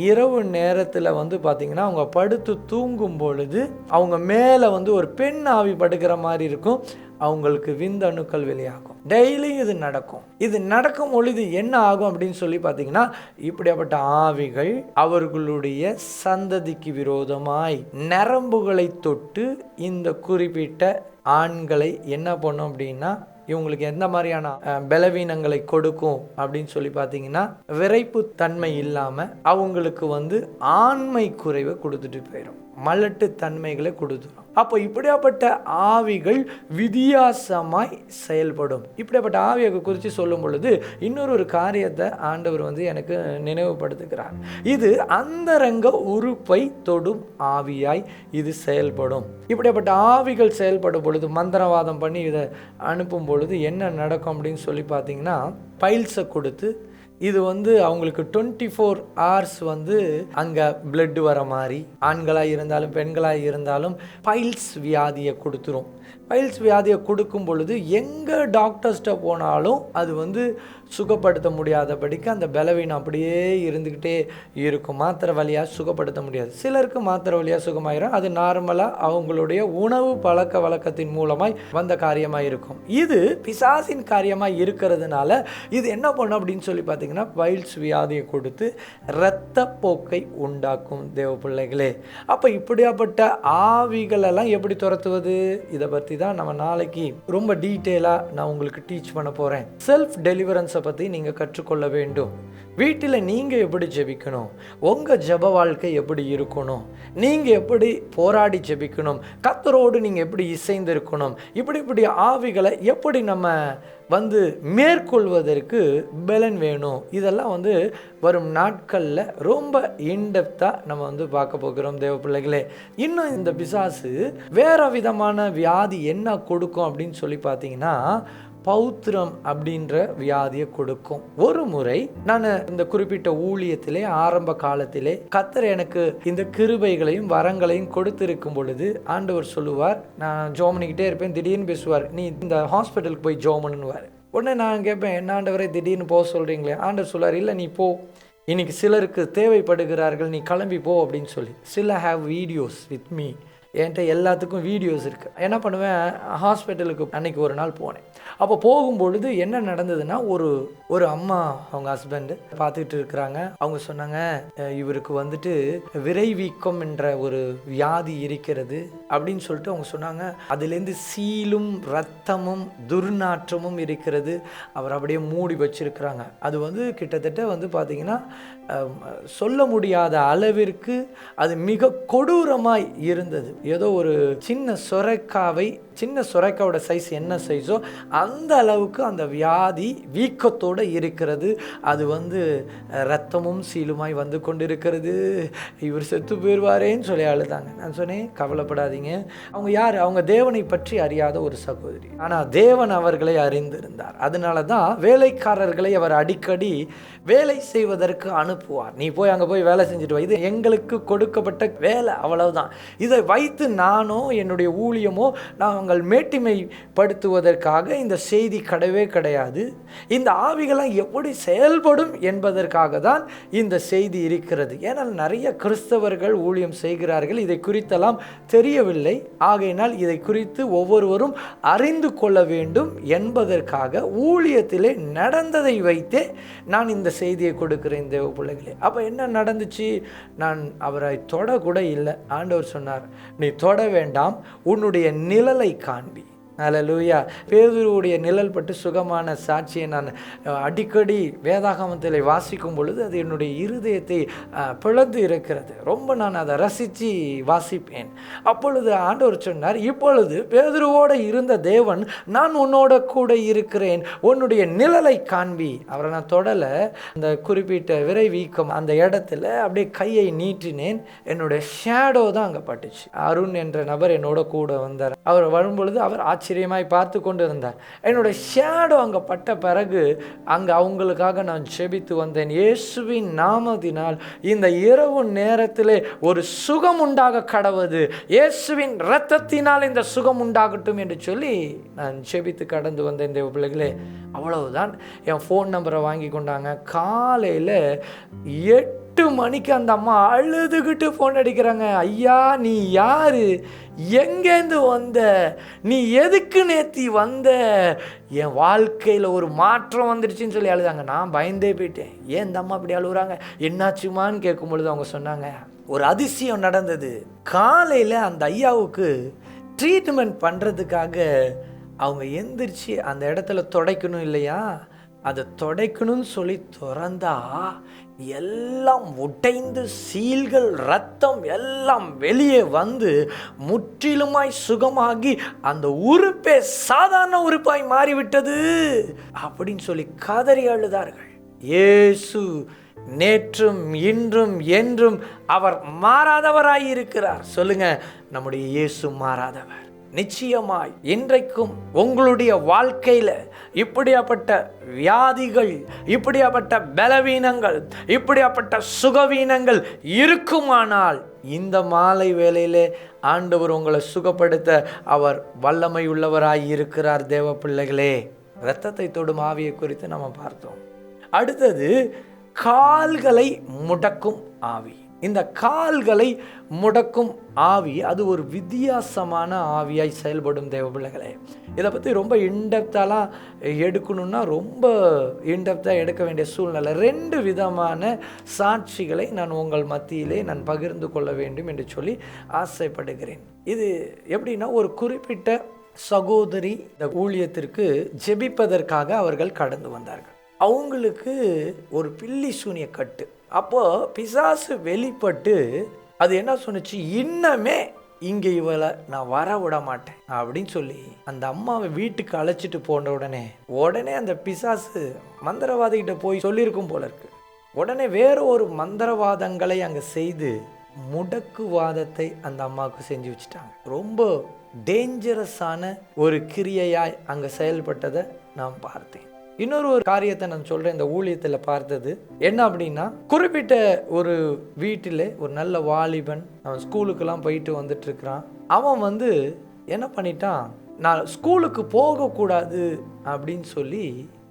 இரவு நேரத்தில் பார்த்திங்கன்னா அவங்க படுத்து தூங்கும் பொழுது அவங்க மேலே ஒரு பெண் ஆவி படுக்கிற மாதிரி இருக்கும். அவங்களுக்கு விந்தணுக்கள் வெளியாகும். டெய்லி இது நடக்கும். இது நடக்கும் பொழுது என்ன ஆகும் அப்படின்னு சொல்லி பார்த்தீங்கன்னா, இப்படியாப்பட்ட ஆவிகள் அவர்களுடைய சந்ததிக்கு விரோதமாய் நரம்புகளை தொட்டு இந்த குறிப்பிட்ட ஆண்களை என்ன பண்ணும் அப்படின்னா, இவங்களுக்கு எந்த மாதிரியான பலவீனங்களை கொடுக்கும் அப்படின்னு சொல்லி பார்த்தீங்கன்னா, விரைப்பு தன்மை இல்லாமல் அவங்களுக்கு ஆண்மை குறைவை கொடுத்துட்டு போயிடும், மலட்டு தன்மைகளை கொடுத்துடும். அப்போ இப்படியாப்பட்ட ஆவிகள் வித்தியாசமாய் செயல்படும். இப்படியாப்பட்ட ஆவியை குறித்து சொல்லும் பொழுது இன்னொரு காரியத்தை ஆண்டவர் எனக்கு நினைவுபடுத்துகிறார். இது அந்தரங்க உறுப்பை தொடும் ஆவியாய் இது செயல்படும். இப்படியாப்பட்ட ஆவிகள் செயல்படும் பொழுது, மந்திரவாதம் பண்ணி இதை அனுப்பும் பொழுது என்ன நடக்கும் அப்படின்னு சொல்லி பார்த்தீங்கன்னா, பைல்ஸை கொடுத்து இது அவங்களுக்கு 24 hours அங்கே பிளட் வர மாதிரி, ஆண்களாக இருந்தாலும் பெண்களாக இருந்தாலும் பைல்ஸ் வியாதியை கொடுத்துரும். பைல்ஸ் வியாதியை கொடுக்கும் பொழுது எங்கே டாக்டர்ஸ்கிட்ட போனாலும் அது சுகப்படுத்த முடியாதபடிக்கு அந்த பலவீனம் அப்படியே இருந்துக்கிட்டே இருக்கும். மாத்திரை வழியாக சுகப்படுத்த முடியாது. சிலருக்கு மாத்திரை வழியாக சுகமாயிரும். அது நார்மலாக அவங்களுடைய உணவு பழக்க வழக்கத்தின் மூலமாய் வந்த காரியமாக இருக்கும். இது பிசாசின் காரியமாக இருக்கிறதுனால இது என்ன பண்ணும் அப்படின்னு சொல்லி பார்த்தீங்கன்னா, பைல்ஸ் வியாதியை கொடுத்து இரத்த போக்கை உண்டாக்கும். தேவ பிள்ளைகளே, அப்போ இப்படியாப்பட்ட ஆவிகளெல்லாம் எப்படி துரத்துவது, இதை பற்றி தான் நம்ம நாளைக்கு ரொம்ப டீட்டெயிலாக நான் உங்களுக்கு டீச் பண்ண போகிறேன். செல்ஃப் டெலிவரன்ஸை பற்றி நீங்கள் கற்றுக்கொள்ள வேண்டும். வீட்டில் நீங்கள் எப்படி ஜெபிக்கணும், உங்கள் ஜெப வாழ்க்கை எப்படி இருக்கணும், நீங்கள் எப்படி போராடி ஜெபிக்கணும், கர்த்தரோடு நீங்கள் எப்படி இசைந்திருக்கணும், இப்படி ஆவிகளை எப்படி நம்ம மேற்கொள்வதற்கு பலன் வேணும். இதெல்லாம் வரும் நாட்களில் ரொம்ப இன்டெப்த்தாக நம்ம பார்க்க போகிறோம். தேவ பிள்ளைகளே, இன்னும் இந்த பிசாசு வேற விதமான வியாதி என்ன கொடுக்கும் அப்படின்னு சொல்லி பார்த்தீங்கன்னா, பௌத்திரம் அப்படின்ற வியாதியை கொடுக்கும். ஒரு முறை நான் இந்த குறிப்பிட்ட ஊழியத்திலே ஆரம்ப காலத்திலே கர்த்தர் எனக்கு இந்த கிருபைகளையும் வரங்களையும் கொடுத்திருக்கும் பொழுது ஆண்டவர் சொல்லுவார், நான் ஜெபம் பண்ணிக்கிட்டே இருப்பேன், திடீர்னு பேசுவார், நீ இந்த ஹாஸ்பிட்டலுக்கு போய் ஜெபம் பண்ணுவார். உடனே நான் கேட்பேன், என்ன ஆண்டவரே திடீர்னு போக சொல்கிறீங்களே? ஆண்டவர் சொல்லுவார், இல்லை நீ போ, இன்னைக்கு சிலருக்கு தேவைப்படுகிறார்கள், நீ கிளம்பி போ அப்படின்னு சொல்லி. சில ஹேவ் வீடியோஸ் வித் மீ. என்கிட்ட எல்லாத்துக்கும் வீடியோஸ் இருக்குது. என்ன பண்ணுவேன், ஹாஸ்பிட்டலுக்கு அன்றைக்கி ஒரு நாள் போனேன். அப்போ போகும்பொழுது என்ன நடந்ததுன்னா, ஒரு அம்மா அவங்க ஹஸ்பண்டு பார்த்துக்கிட்டு இருக்கிறாங்க. அவங்க சொன்னாங்க, இவருக்கு வந்துட்டு விரைவீக்கம் என்ற ஒரு வியாதி இருக்கிறது அப்படின்னு சொல்லிட்டு அவங்க சொன்னாங்க. அதுலேருந்து சீலும் இரத்தமும் துர்நாற்றமும் இருக்கிறது. அவர் அப்படியே மூடி வச்சிருக்கிறாங்க. அது வந்து கிட்டத்தட்ட பார்த்திங்கன்னா சொல்ல முடியாத அளவிற்கு அது மிக கொடூரமாய் இருந்தது. ஏதோ ஒரு சின்ன சுரைக்காவோட சைஸ் என்ன சைஸோ அந்த அளவுக்கு அந்த வியாதி வீக்கத்தோடு இருக்கிறது. அது இரத்தமும் சீலுமாய் வந்து கொண்டிருக்கிறது. இவர் செத்து போயிடுவாரேன்னு சொல்லி அழுதாங்க. நான் சொன்னேன், கவலைப்படாதீங்க. அவங்க யார்? அவங்க தேவனை பற்றி அறியாத ஒரு சகோதரி. ஆனால் தேவன் அவர்களை அறிந்திருந்தார். அதனால தான் வேலைக்காரர்களை அவர் அடிக்கடி வேலை செய்வதற்கு அனுப்புவார். நீ போய் அங்கே போய் வேலை செஞ்சுட்டு வா, இது எங்களுக்கு கொடுக்கப்பட்ட வேலை, அவ்வளவுதான். இதை வைத்து நானோ என்னுடைய ஊழியமோ நாங்கள் மேட்டிமைப்படுத்துவதற்காக இந்த செய்தி கிடையாது. இந்த ஆவிகளாம் எப்படி செயல்படும் என்பதற்காக தான் இந்த செய்தி இருக்கிறது. ஏனால் நிறைய கிறிஸ்தவர்கள் ஊழியம் செய்கிறார்கள், இதை குறித்தெல்லாம் தெரியவில்லை. ஆகையினால் இதை குறித்து ஒவ்வொருவரும் அறிந்து கொள்ள வேண்டும் என்பதற்காக ஊழியத்திலே நடந்ததை வைத்தே நான் இந்த செய்தியை கொடுக்கிறேன் தேவ பிள்ளைகளே. அப்போ என்ன நடந்துச்சு? நான் அவரை தொட கூட இல்லை. ஆண்டவர் சொன்னார், நீ தொட வேண்டாம், உன்னுடைய நிழலை காண்பி. அல்லேலூயா. பேதுருவுடைய நிழல் பட்டு சுகமான சாட்சியை நான் அடிக்கடி வேதாகமத்தில் வாசிக்கும் பொழுது அது என்னுடைய இருதயத்தை பிளந்து இருக்கிறது. ரொம்ப நான் அதை ரசித்து வாசிப்பேன். அப்பொழுது ஆண்டவர் சொன்னார், இப்பொழுது பேதுருவோடு இருந்த தேவன் நான் உன்னோட கூட இருக்கிறேன், உன்னுடைய நிழலை காண்பி. அவரை நான் தொடலை. அந்த குறிப்பிட்ட விரைவீக்கம் அந்த இடத்துல அப்படியே கையை நீட்டினேன். என்னுடைய ஷேடோ தான் அங்கே பட்டுச்சு. அருண் என்ற நபர் என்னோட கூட வந்தார். அவர் வரும்பொழுது அவர் ஆச்சரியமாய் பார்த்து கொண்டு இருந்தார். என்னுடைய ஷேடோ அங்கே பட்ட பிறகு அங்கே அவங்களுக்காக நான் ஜெபித்து வந்தேன். இயேசுவின் நாமத்தினால் இந்த இரவு நேரத்திலே ஒரு சுகம் உண்டாக கடவுது, இயேசுவின் இரத்தத்தினால் இந்த சுகம் உண்டாகட்டும் என்று சொல்லி நான் ஜெபித்து கடந்து வந்தேன் தேவ பிள்ளைகளே. அவ்வளவுதான். என் ஃபோன் நம்பரை வாங்கி கொண்டாங்க. காலையில் 8 மணிக்கு அந்த அம்மா அழுதுகிட்டு ஃபோன் அடிக்கிறாங்க. ஐயா, நீ யாரு? எங்கேருந்து வந்த? நீ எதுக்கு நேத்தி வந்த? என் வாழ்க்கையில் ஒரு மாற்றம் வந்துடுச்சுன்னு சொல்லி அழுதாங்க. நான் பயந்தே போயிட்டேன். ஏன் இந்த அம்மா இப்படி அழுகுறாங்க, என்னாச்சுமான்னு கேட்கும் பொழுது அவங்க சொன்னாங்க, ஒரு அதிசயம் நடந்தது. காலையில் அந்த ஐயாவுக்கு ட்ரீட்மெண்ட் பண்ணுறதுக்காக அவங்க எந்திரிச்சு அந்த இடத்துல துடைக்கணும் இல்லையா, அதை துடைக்கணும்னு சொல்லி திறந்தா எல்லாம் உடைந்து சீல்கள் ரத்தம் எல்லாம் வெளியே வந்து முற்றிலுமாய் சுகமாகி அந்த உறுப்பே சாதாரண உறுப்பாய் மாறிவிட்டது அப்படின்னு சொல்லி கதறி அழுதார்கள். இயேசு நேற்றும் இன்றும் என்றும் அவர் மாறாதவராய் இருக்கிறார். சொல்லுங்க, நம்முடைய இயேசு மாறாதவர். நிச்சயமாய் இன்றைக்கும் உங்களுடைய வாழ்க்கையில் இப்படியாப்பட்ட வியாதிகள், இப்படியாப்பட்ட பலவீனங்கள், இப்படியாப்பட்ட சுகவீனங்கள் இருக்குமானால் இந்த மாலை வேளையிலே ஆண்டவர் உங்களை சுகப்படுத்த அவர் வல்லமை உள்ளவராய் இருக்கிறார். தேவ பிள்ளைகளே, இரத்தத்தை தொடும் ஆவியை குறித்து நம்ம பார்த்தோம். அடுத்தது கால்களை முடக்கும் ஆவி. இந்த கால்களை முடக்கும் ஆவி அது ஒரு வித்தியாசமான ஆவியாய் செயல்படும் தேவ பிள்ளைகளே. இதை பற்றி ரொம்ப இன்டெப்த்தாலாம் எடுக்கணும்னா ரொம்ப இன்டெப்த்தாக எடுக்க வேண்டிய சூழ்நிலை. 2 விதமான சாட்சிகளை நான் உங்கள் மத்தியிலே நான் பகிர்ந்து கொள்ள வேண்டும் என்று சொல்லி ஆசைப்படுகிறேன். இது எப்படின்னா, ஒரு குறிப்பிட்ட சகோதரி இந்த ஊழியத்திற்கு ஜெபிப்பதற்காக அவர்கள் கடந்து வந்தார்கள். அவங்களுக்கு ஒரு பில்லி சூனிய கட்டு. அப்போது பிசாசு வெளிப்பட்டு அது என்ன சொன்னிச்சு, இன்னமே இங்கே இவளை நான் வர விட மாட்டேன் அப்படின்னு சொல்லி அந்த அம்மாவை வீட்டுக்கு அழைச்சிட்டு போன உடனே அந்த பிசாசு மந்திரவாதிகிட்ட போய் சொல்லியிருக்கும் போல இருக்கு. உடனே வேற ஒரு மந்திரவாதங்களை அங்கே செய்து முடக்குவாதத்தை அந்த அம்மாவுக்கு செஞ்சு வச்சுட்டாங்க. ரொம்ப டேஞ்சரஸான ஒரு கிரியையாய் அங்கே செயல்பட்டதை நான் பார்த்தேன். இன்னொரு காரியத்தை நான் சொல்கிறேன். இந்த ஊழியத்தில் பார்த்தது என்ன அப்படின்னா, குறிப்பிட்ட ஒரு வீட்டில் ஒரு நல்ல வாலிபன், அவன் ஸ்கூலுக்கெல்லாம் போயிட்டு வந்துட்டு இருக்கிறான். அவன் என்ன பண்ணிட்டான், நான் ஸ்கூலுக்கு போகக்கூடாது அப்படின்னு சொல்லி,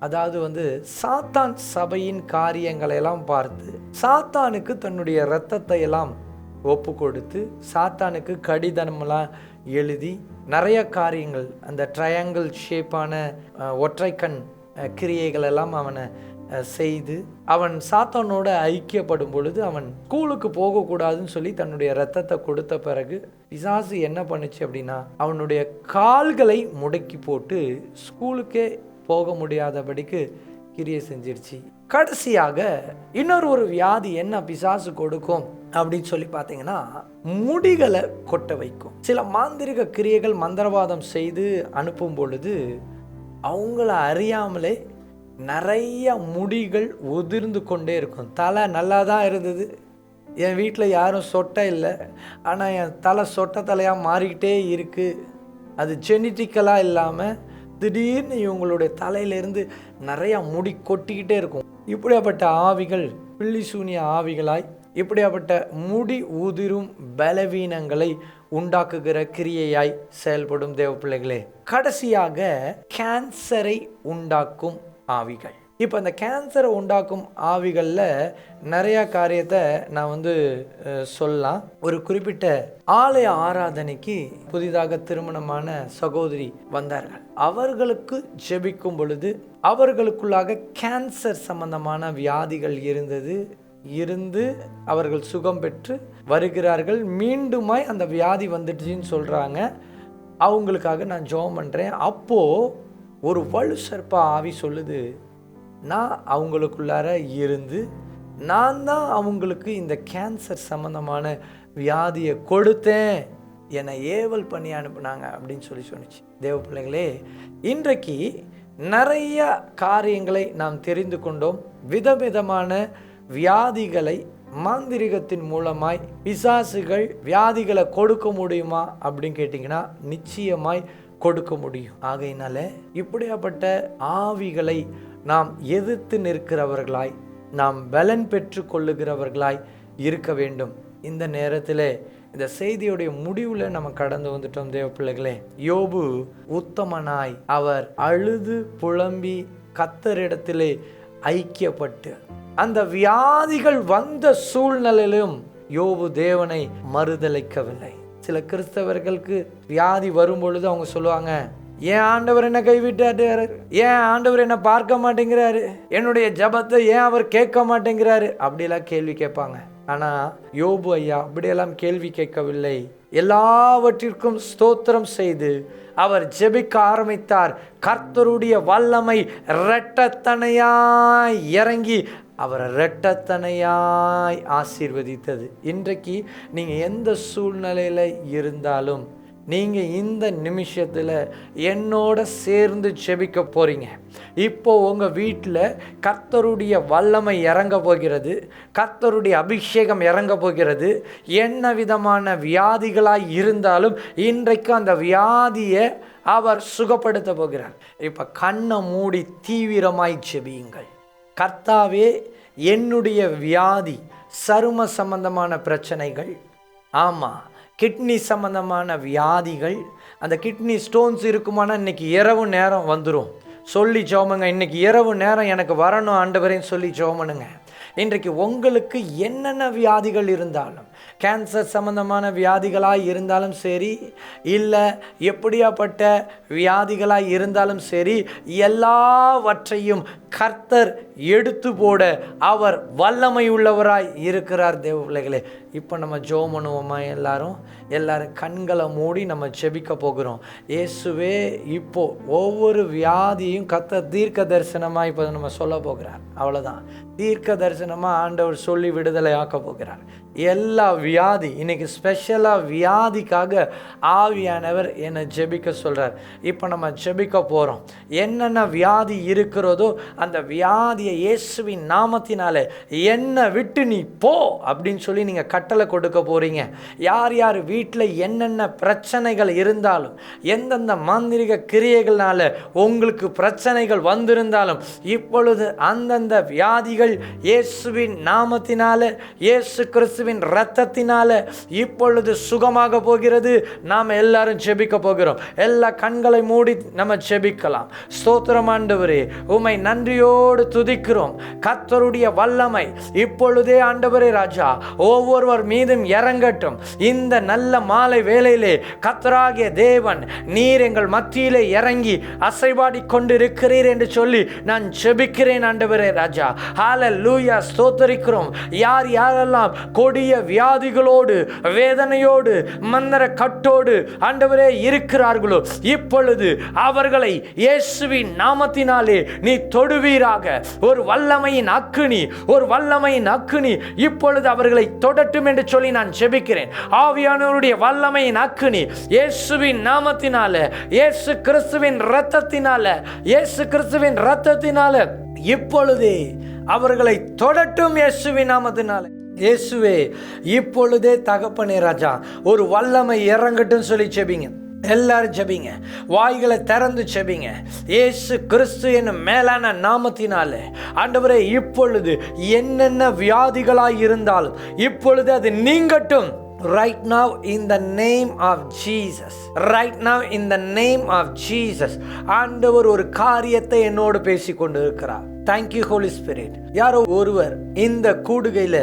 அதாவது சாத்தான் சபையின் காரியங்களை எல்லாம் பார்த்து சாத்தானுக்கு தன்னுடைய இரத்தத்தை எல்லாம் ஒப்பு கொடுத்து சாத்தானுக்கு கடிதமெல்லாம் எழுதி நிறைய காரியங்கள், அந்த ட்ரையாங்கிள் ஷேப்பான ஒற்றைக்கண் கிரியைகள் எல்லாம் அவனை செய்து அவன் சாத்தானோட ஐக்கியப்படும் பொழுது அவன் ஸ்கூலுக்கு போகக்கூடாதுன்னு சொல்லி தன்னுடைய இரத்தத்தை கொடுத்த பிறகு பிசாசு என்ன பண்ணுச்சு அப்படின்னா, அவனுடைய கால்களை முடக்கி போட்டு ஸ்கூலுக்கே போக முடியாதபடிக்கு கிரியை செஞ்சிருச்சு. கடைசியாக இன்னொரு வியாதி என்ன பிசாசு கொடுக்கும் அப்படின்னு சொல்லி பார்த்தீங்கன்னா, முடிகளை கொட்ட வைக்கும். சில மாந்திரிக கிரியைகள் மந்திரவாதம் செய்து அனுப்பும் பொழுது அவங்கள அறியாமலே நிறைய முடிகள் உதிர்ந்து கொண்டே இருக்கும். தலை நல்லா தான் இருந்தது, என் வீட்டில் யாரும் சொட்டை இல்லை, ஆனால் என் தலை சொட்டை தலையாக மாறிக்கிட்டே இருக்குது. அது ஜெனட்டிக்கலாக இல்லாமல் திடீர்னு இவங்களுடைய தலையிலேருந்து நிறையா முடி கொட்டிக்கிட்டே இருக்கும். இப்படியாப்பட்ட ஆவிகள் பில்லி சூனிய ஆவிகளாய் இப்படியாப்பட்ட முடி உதிரும் பலவீனங்களை உண்டாக்குகிற கிரியையாய் செயல்படும் தேவ பிள்ளைகளே. கடைசியாக கேன்சரை உண்டாக்கும் ஆவிகள். இப்போ அந்த கேன்சரை உண்டாக்கும் ஆவிகளில் நிறைய காரியத்தை நான் சொல்லலாம். ஒரு குறிப்பிட்ட ஆலய ஆராதனைக்கு புதிதாக திருமணமான சகோதரி வந்தார்கள். அவர்களுக்கு ஜெபிக்கும் பொழுது அவர்களுக்குள்ளாக கேன்சர் சம்பந்தமான வியாதிகள் இருந்து அவர்கள் சுகம் பெற்று வருகிறார்கள். மீண்டுமாய் அந்த வியாதி வந்துடுச்சின்னு சொல்கிறாங்க. அவங்களுக்காக நான் ஜெபம் பண்ணுறேன். அப்போது ஒரு வலு சர்ப்ப ஆவி சொல்லுது, நான் அவங்களுக்குள்ளார இருந்து நான் தான் அவங்களுக்கு இந்த கேன்சர் சம்பந்தமான வியாதியை கொடுத்தேன், என்னை ஏவல் பண்ணி அனுப்புனாங்க அப்படின்னு சொன்னிச்சு. தேவ பிள்ளைகளே, இன்றைக்கு நிறைய காரியங்களை நாம் தெரிந்து கொண்டோம். விதவிதமான வியாதிகளை மாந்திரிகத்தின் மூலமாய் பிசாசுகள் வியாதிகளை கொடுக்க முடியுமா அப்படின்னு கேட்டிங்கன்னா நிச்சயமாய் கொடுக்க முடியும். ஆகையினால இப்படியாப்பட்ட ஆவிகளை நாம் எதிர்த்து நிற்கிறவர்களாய், நாம் பலன் பெற்று கொள்ளுகிறவர்களாய் இருக்க வேண்டும். இந்த நேரத்தில் இந்த செய்தியுடைய முடிவில் நம்ம கடந்து வந்துட்டோம் தேவ பிள்ளைகளே. யோபு உத்தமனாய் அவர் அழுது புலம்பி கர்த்தரிடத்திலே ஐக்கியப்பட்டு அந்த வியாதிகள் வந்த சூழ்நிலையிலும் யோபு தேவனை மறுதலிக்கவில்லை. சில கிறிஸ்தவர்களுக்கு வியாதி வரும் பொழுது அவங்க சொல்லுவாங்க, ஏன் ஆண்டவர் என்ன கைவிட்டாரு, ஏன் ஆண்டவர் என்ன பார்க்க மாட்டேங்கிறாரு, என்னுடைய ஜபத்தை ஏன் அவர் கேட்க மாட்டேங்கிறாரு, அப்படியெல்லாம் கேள்வி கேட்பாங்க. ஆனால் யோபு ஐயா அப்படியெல்லாம் கேள்வி கேட்கவில்லை. எல்லாவற்றிற்கும் ஸ்தோத்திரம் செய்து அவர் ஜெபிக்க ஆரம்பித்தார். கர்த்தருடைய வல்லமை இரட்டத்தனையாய் இறங்கி அவரை இரட்டத்தனையாய் ஆசீர்வதித்தது. இன்றைக்கு நீங்கள் எந்த சூழ்நிலையில் இருந்தாலும் நீங்கள் இந்த நிமிஷத்தில் என்னோட சேர்ந்து ஜெபிக்க போகிறீங்க. இப்போ உங்கள் வீட்டில் கர்த்தருடைய வல்லமை இறங்க போகிறது, கர்த்தருடைய அபிஷேகம் இறங்க போகிறது. என்ன விதமான வியாதிகளாக இருந்தாலும் இன்றைக்கு அந்த வியாதியை அவர் சுகப்படுத்த போகிறார். இப்போ கண்ணை மூடி தீவிரமாய் ஜெபியுங்கள். கர்த்தாவே, என்னுடைய வியாதி சரும சம்பந்தமான பிரச்சனைகள், ஆமாம் கிட்னி சம்பந்தமான வியாதிகள், அந்த கிட்னி ஸ்டோன்ஸ் இருக்குமானா இன்னைக்கு இரவு நேரம் வந்துடும் சொல்லி ஜெபமுங்க. இன்னைக்கு இரவு நேரம் எனக்கு வரணும் ஆண்டவரேன்னு சொல்லி ஜெபமுங்க. இன்றைக்கு உங்களுக்கு என்னென்ன வியாதிகள் இருந்தாலும், கேன்சர் சம்பந்தமான வியாதிகளாக இருந்தாலும் சரி, இல்லை எப்படியாப்பட்ட வியாதிகளாக இருந்தாலும் சரி, எல்லாவற்றையும் கர்த்தர் எடுத்து போட அவர் வல்லமை உள்ளவராய் இருக்கிறார். தேவ பிள்ளைகளே, இப்போ நம்ம ஜெபம் பண்ணுவோமா? எல்லாரும் கண்களை மூடி நம்ம ஜெபிக்க போகிறோம். இயேசுவே, இப்போ ஒவ்வொரு வியாதியும் கர்த்தர் தீர்க்க தரிசனமாக இப்போ நம்ம சொல்ல போகிறார். அவ்வளோதான், தீர்க்க தரிசனமாக ஆண்டவர் சொல்லி விடுதலை ஆக்க போகிறார். எல்லா வியாதி இன்னைக்கு ஸ்பெஷலாக வியாதிக்காக ஆவியானவர் என்னை ஜெபிக்க சொல்கிறார். இப்போ நம்ம ஜெபிக்க போகிறோம். என்னென்ன வியாதி இருக்கிறதோ அந்த வியாதியை இயேசுவின் நாமத்தினாலே என்னை விட்டு நீ போ அப்படின்னு சொல்லி நீங்கள் கட்டளை கொடுக்க போகிறீங்க. யார் யார் வீட்டில் என்னென்ன பிரச்சனைகள் இருந்தாலும், எந்தெந்த மாந்திரிக கிரியைகள்னால உங்களுக்கு பிரச்சனைகள் வந்திருந்தாலும், இப்பொழுது அந்தந்த வியாதிகள் இயேசுவின் நாமத்தினால, இயேசு கிறிஸ்துவின் இரத்த இரத்தத்தினால இப்பொழுது சுகமாக போகிறது. நாம் எல்லாரும் ஜெபிக்க போகிறோம். எல்லா கண்களை மூடி நம்ம ஜெபிக்கலாம். ஸ்தோத்திரம் ஆண்டவரே, உம்மை நன்றியோடு துதிக்கிறோம். கர்த்தருடைய வல்லமை இப்பொழுதே ஆண்டவரே ராஜா ஒவ்வொருவர் மீதும் இறங்கட்டும். இந்த நல்ல மாலை வேளையிலே கர்த்தராகிய தேவன் நீர் எங்கள் மத்தியிலே இறங்கி அசைவாடி கொண்டிருக்கிறீர் என்று சொல்லி நான் ஜெபிக்கிறேன் ஆண்டவரே ராஜா. ஹல்லேலூயா, ஸ்தோத்திரிக்கிறோம். யார் யாரெல்லாம் கொடிய வியாதிகளோடு வேதனையோடு மந்திர கட்டோடு ஆண்டவரே இருக்கிறார்களோ இப்பொழுது அவர்களை இயேசுவின் நாமத்தினாலே நீ தொடுவீராக. ஒரு வல்லமையின் அக்கினி, ஒரு வல்லமையின் அக்கினி இப்பொழுது அவர்களை தொடட்டும் என்று சொல்லி நான் ஜெபிக்கிறேன். ஆவியானவருடைய வல்லமையின் அக்கினி இயேசுவின் நாமத்தினால, இயேசு கிறிஸ்துவின் இரத்தத்தினால, இயேசு கிறிஸ்துவின் இரத்தத்தினால இப்பொழுதே அவர்களை தொடட்டும் இயேசுவின் நாமத்தினால. இயேசுவே இப்பொழுதே தகப்பனே ராஜா ஒரு வல்லமை இறங்கட்டும் சொல்லி ஜெபிங்க. எல்லாரும் ஜெபிங்க, வாய்களை திறந்து ஜெபிங்க. இயேசு கிறிஸ்து என்னும் மேலான நாமத்தினால ஆண்டவரே இப்பொழுது என்னென்ன வியாதிகளாய் இருந்தாலும் இப்பொழுது அது நீங்கட்டும். Right now in the name of Jesus, right now in the name of Jesus. ஆண்டவர் ஒரு காரியத்தை என்னோடு பேசி கொண்டு இருக்கிறார். Thank you Holy Spirit. யாரோ ஒருவர் இந்த கூடுகையில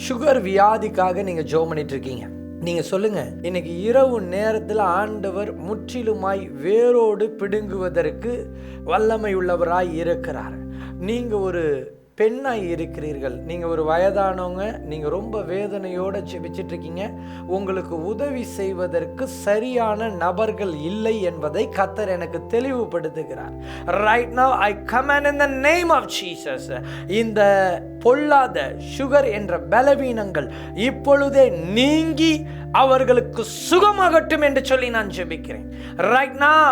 சுகர் வியாதிக்காக நீங்க ஜெபம் பண்ணிட்டு இருக்கீங்க. நீங்க சொல்லுங்க, இன்னைக்கு இரவு நேரத்தில் ஆண்டவர் முற்றிலுமாய் வேரோடு பிடுங்குவதற்கு வல்லமை உள்ளவராய் இருக்கிறார். நீங்க ஒரு பெண்ணாய் இருக்கிறீர்கள், நீங்கள் ஒரு வயதானவங்க, நீங்கள் ரொம்ப வேதனையோடு ஜெபிச்சிட்டு இருக்கீங்க. உங்களுக்கு உதவி செய்வதற்கு சரியான நபர்கள் இல்லை என்பதை கர்த்தர் எனக்கு தெளிவுபடுத்துகிறார். Right now I command in the name of Jesus, இந்த பொல்லாத சுகர் என்ற பலவீனங்கள் இப்பொழுதே நீங்கி அவர்களுக்கு சுகமாகட்டும் என்று சொல்லி நான் ஜெபிக்கிறேன். Right now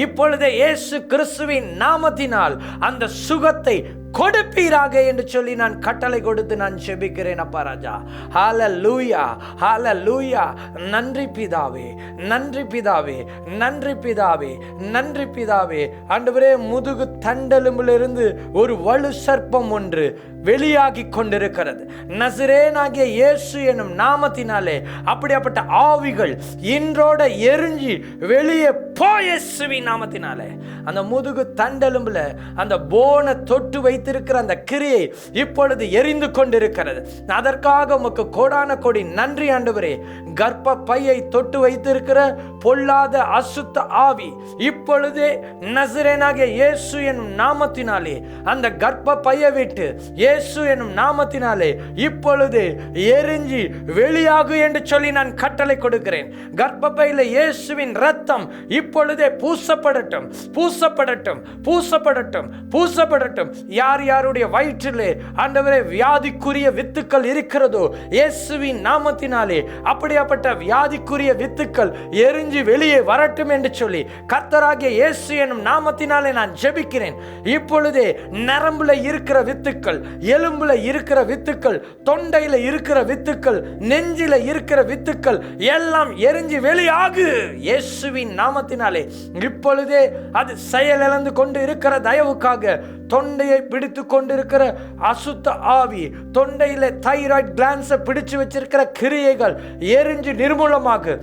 இப்பொழுதே இயேசு கிறிஸ்துவின் நாமத்தினால் அந்த சுகத்தை கொடுப்பீராக என்று சொல்லி நான் கட்டளை கொடுத்து நான் ஜெபிக்கிறேன் அப்பா ராஜா. ஹல்லேலூயா, ஹல்லேலூயா. நன்றி பிதாவே, நன்றி பிதாவே, நன்றி பிதாவே, நன்றி பிதாவே. ஆண்டவரே, முதுகு தண்டெலும்பிலிருந்து ஒரு வலு சர்ப்பம் ஒன்று வெளியாகி கொண்டிருக்கிறது. நசரேனாகிய இயேசு எனும் நாமத்தினாலே அப்படிப்பட்ட ஆவிகள் இன்றோட எரிஞ்சி வெளியே போ இயேசுவின் நாமத்தினாலே. அந்த முதுகு தண்டெலும்புல அந்த போனை தொட்டு வைத்திருக்கிற அந்த கிரியை இப்பொழுது எரிந்து கொண்டிருக்கிறது. அதற்காக உமக்கு கோடான கோடி நன்றி ஆண்டவரே. கர்ப்ப பையை தொட்டு வைத்திருக்கிற பொல்லாத அசுத்த ஆவி இப்பொழுதே நசரேனாகிய இயேசு எனும் நாமத்தினாலே அந்த கர்ப்ப பையை விட்டு இயேசு எனும் நாமத்தினாலே இப்பொழுது எரிஞ்சி வெளியாகு என்று சொல்லி நான் கட்டளை கொடுக்கிறேன். கர்ப்பப்பையில இயேசுவின் ரத்தம் இப்பொழுதே பூசப்படட்டும், பூசப்படட்டும், பூசப்படட்டும், பூசப்படட்டும். யார் யாருடைய வயிற்றிலே ஆண்டவரே வியாதிக்குரிய வித்துக்கள் இருக்கிறதோ இயேசுவின் நாமத்தினாலே அப்படியாப்பட்ட வியாதிக்குரிய வித்துக்கள் எரிஞ்சு வெளியே வரட்டும் என்று சொல்லி கர்த்தராகிய இயேசு எனும் நாமத்தினாலே நான் ஜெபிக்கிறேன். இப்பொழுதே நரம்புல இருக்கிற வித்துக்கள், எலும்புல இருக்கிற வித்துக்கள், தொண்டையில இருக்கிற வித்துக்கள், நெஞ்சில இருக்கிற வித்துக்கள் எல்லாம் எரிஞ்சு வெளியாகு இயேசுவின் நாமத்தினாலே. இப்பொழுதே அது செயலிழந்து கொண்டு இருக்கிற தயவுக்காக தொண்டையை பிடித்து கொண்டிருக்கிற அசுத்த ஆவி, தொண்டையில தைராய்டு கிளான்ஸை பிடிச்சு வச்சிருக்கிற கிரியைகள் எரிஞ்சு நிர்மூலமாக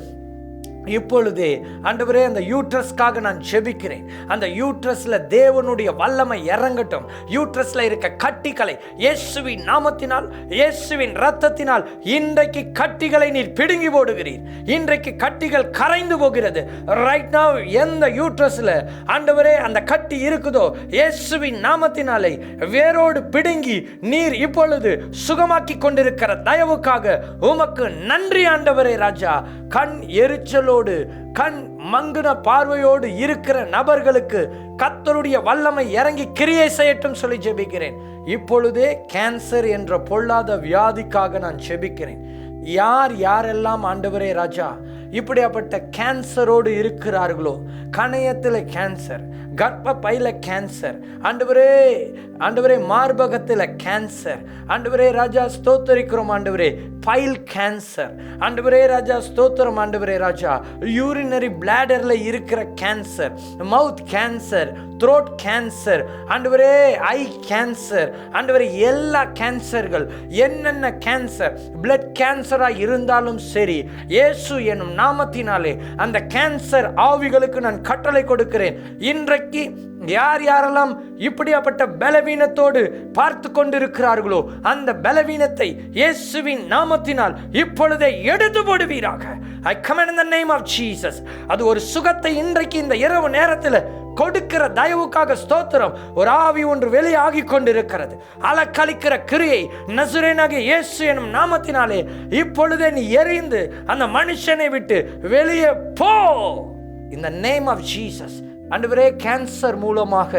இப்பொழுதே ஆண்டவரே அந்த யூட்ரஸ்க்காக நான் ஜெபிக்கிறேன். அந்த யூட்ரஸ்ல தேவனுடைய வல்லமை இறங்கட்டும். யூட்ரஸ்ல இருக்க கட்டிகளை இயேசுவின் நாமத்தினால், இயேசுவின் இரத்தத்தினால் இன்றைக்கு கட்டிகளை நீர் பிடுங்கி போடுகிறீர். இன்றைக்கு கட்டிகள் கரைந்து போகிறது. ரைட் நவ் எந்த யூட்ரஸ்ல ஆண்டவரே அந்த கட்டி இருக்குதோ இயேசுவின் நாமத்தினாலே வேரோடு பிடுங்கி நீர் இப்பொழுது சுகமாக்கி கொண்டிருக்கிற தயவுக்காக உமக்கு நன்றி ஆண்டவரே ராஜா. கண் எரிச்சலோடு, கண் மங்குன பார்வையோடு இருக்கிற நபர்களுக்கு கர்த்தருடைய வல்லமை இறங்கி கிரியை செய்யட்டும் சொல்லி ஜெபிக்கிறேன். இப்பொழுதே கேன்சர் என்ற பொல்லாத வியாதிக்காக நான் ஜெபிக்கிறேன். யார் யாரெல்லாம் ஆண்டவரே ராஜா இப்படியாப்பட்ட கேன்சரோடு இருக்கிறார்களோ, கணையத்தில் கேன்சர், கர்ப்ப பையில கேன்சர், ஆண்டவரே ஆண்டவரே மார்பகத்தில் கேன்சர், ஆண்டவரே ராஜா ஸ்தோத்தரிக்கிறோம் ஆண்டவரே. பைல் கேன்சர், ஆண்டவரே ராஜா ஸ்தோத்திரம் ஆண்டவரே ராஜா, யூரினரி பிளாடர்ல இருக்கிற கேன்சர், மவுத் கேன்சர், த்ரோட் கேன்சர், ஆண்டவரே ஐ கேன்சர், ஆண்டவரே எல்லா கேன்சர்கள், என்னென்ன கேன்சர், பிளட் கேன்சரா இருந்தாலும் சரி, இயேசு என்னும் நாமத்தினாலே அந்த கேன்சர் ஆவிகளுக்கு நான் கட்டளை கொடுக்கிறேன். இன்றைக்கு யார் யாரெல்லாம் இப்படியாப்பட்ட பலவீனத்தோடு பார்த்து கொண்டிருக்கிறார்களோ அந்த பலவீனத்தை இயேசுவின் நாமத்தினால் இப்பொழுதே எடுத்து போடுவீராக. I command in the name of Jesus. அது ஒரு சுகத்தை இன்றைக்கு இந்த இரவு நேரத்தில் கொடுக்கிற தயவுக்காக ஸ்தோத்திரம். ஒரு ஆவி ஒன்று வெளியாகி கொண்டிருக்கிறது. அலக்கழிக்கிற கிரியை நசரேயனாகிய இயேசு எனும் நாமத்தினாலே இப்பொழுதே நீ எரிந்து அந்த மனுஷனை விட்டு வெளியே போ. In the name of Jesus. ஆண்டவரே, கேன்சர் மூலமாக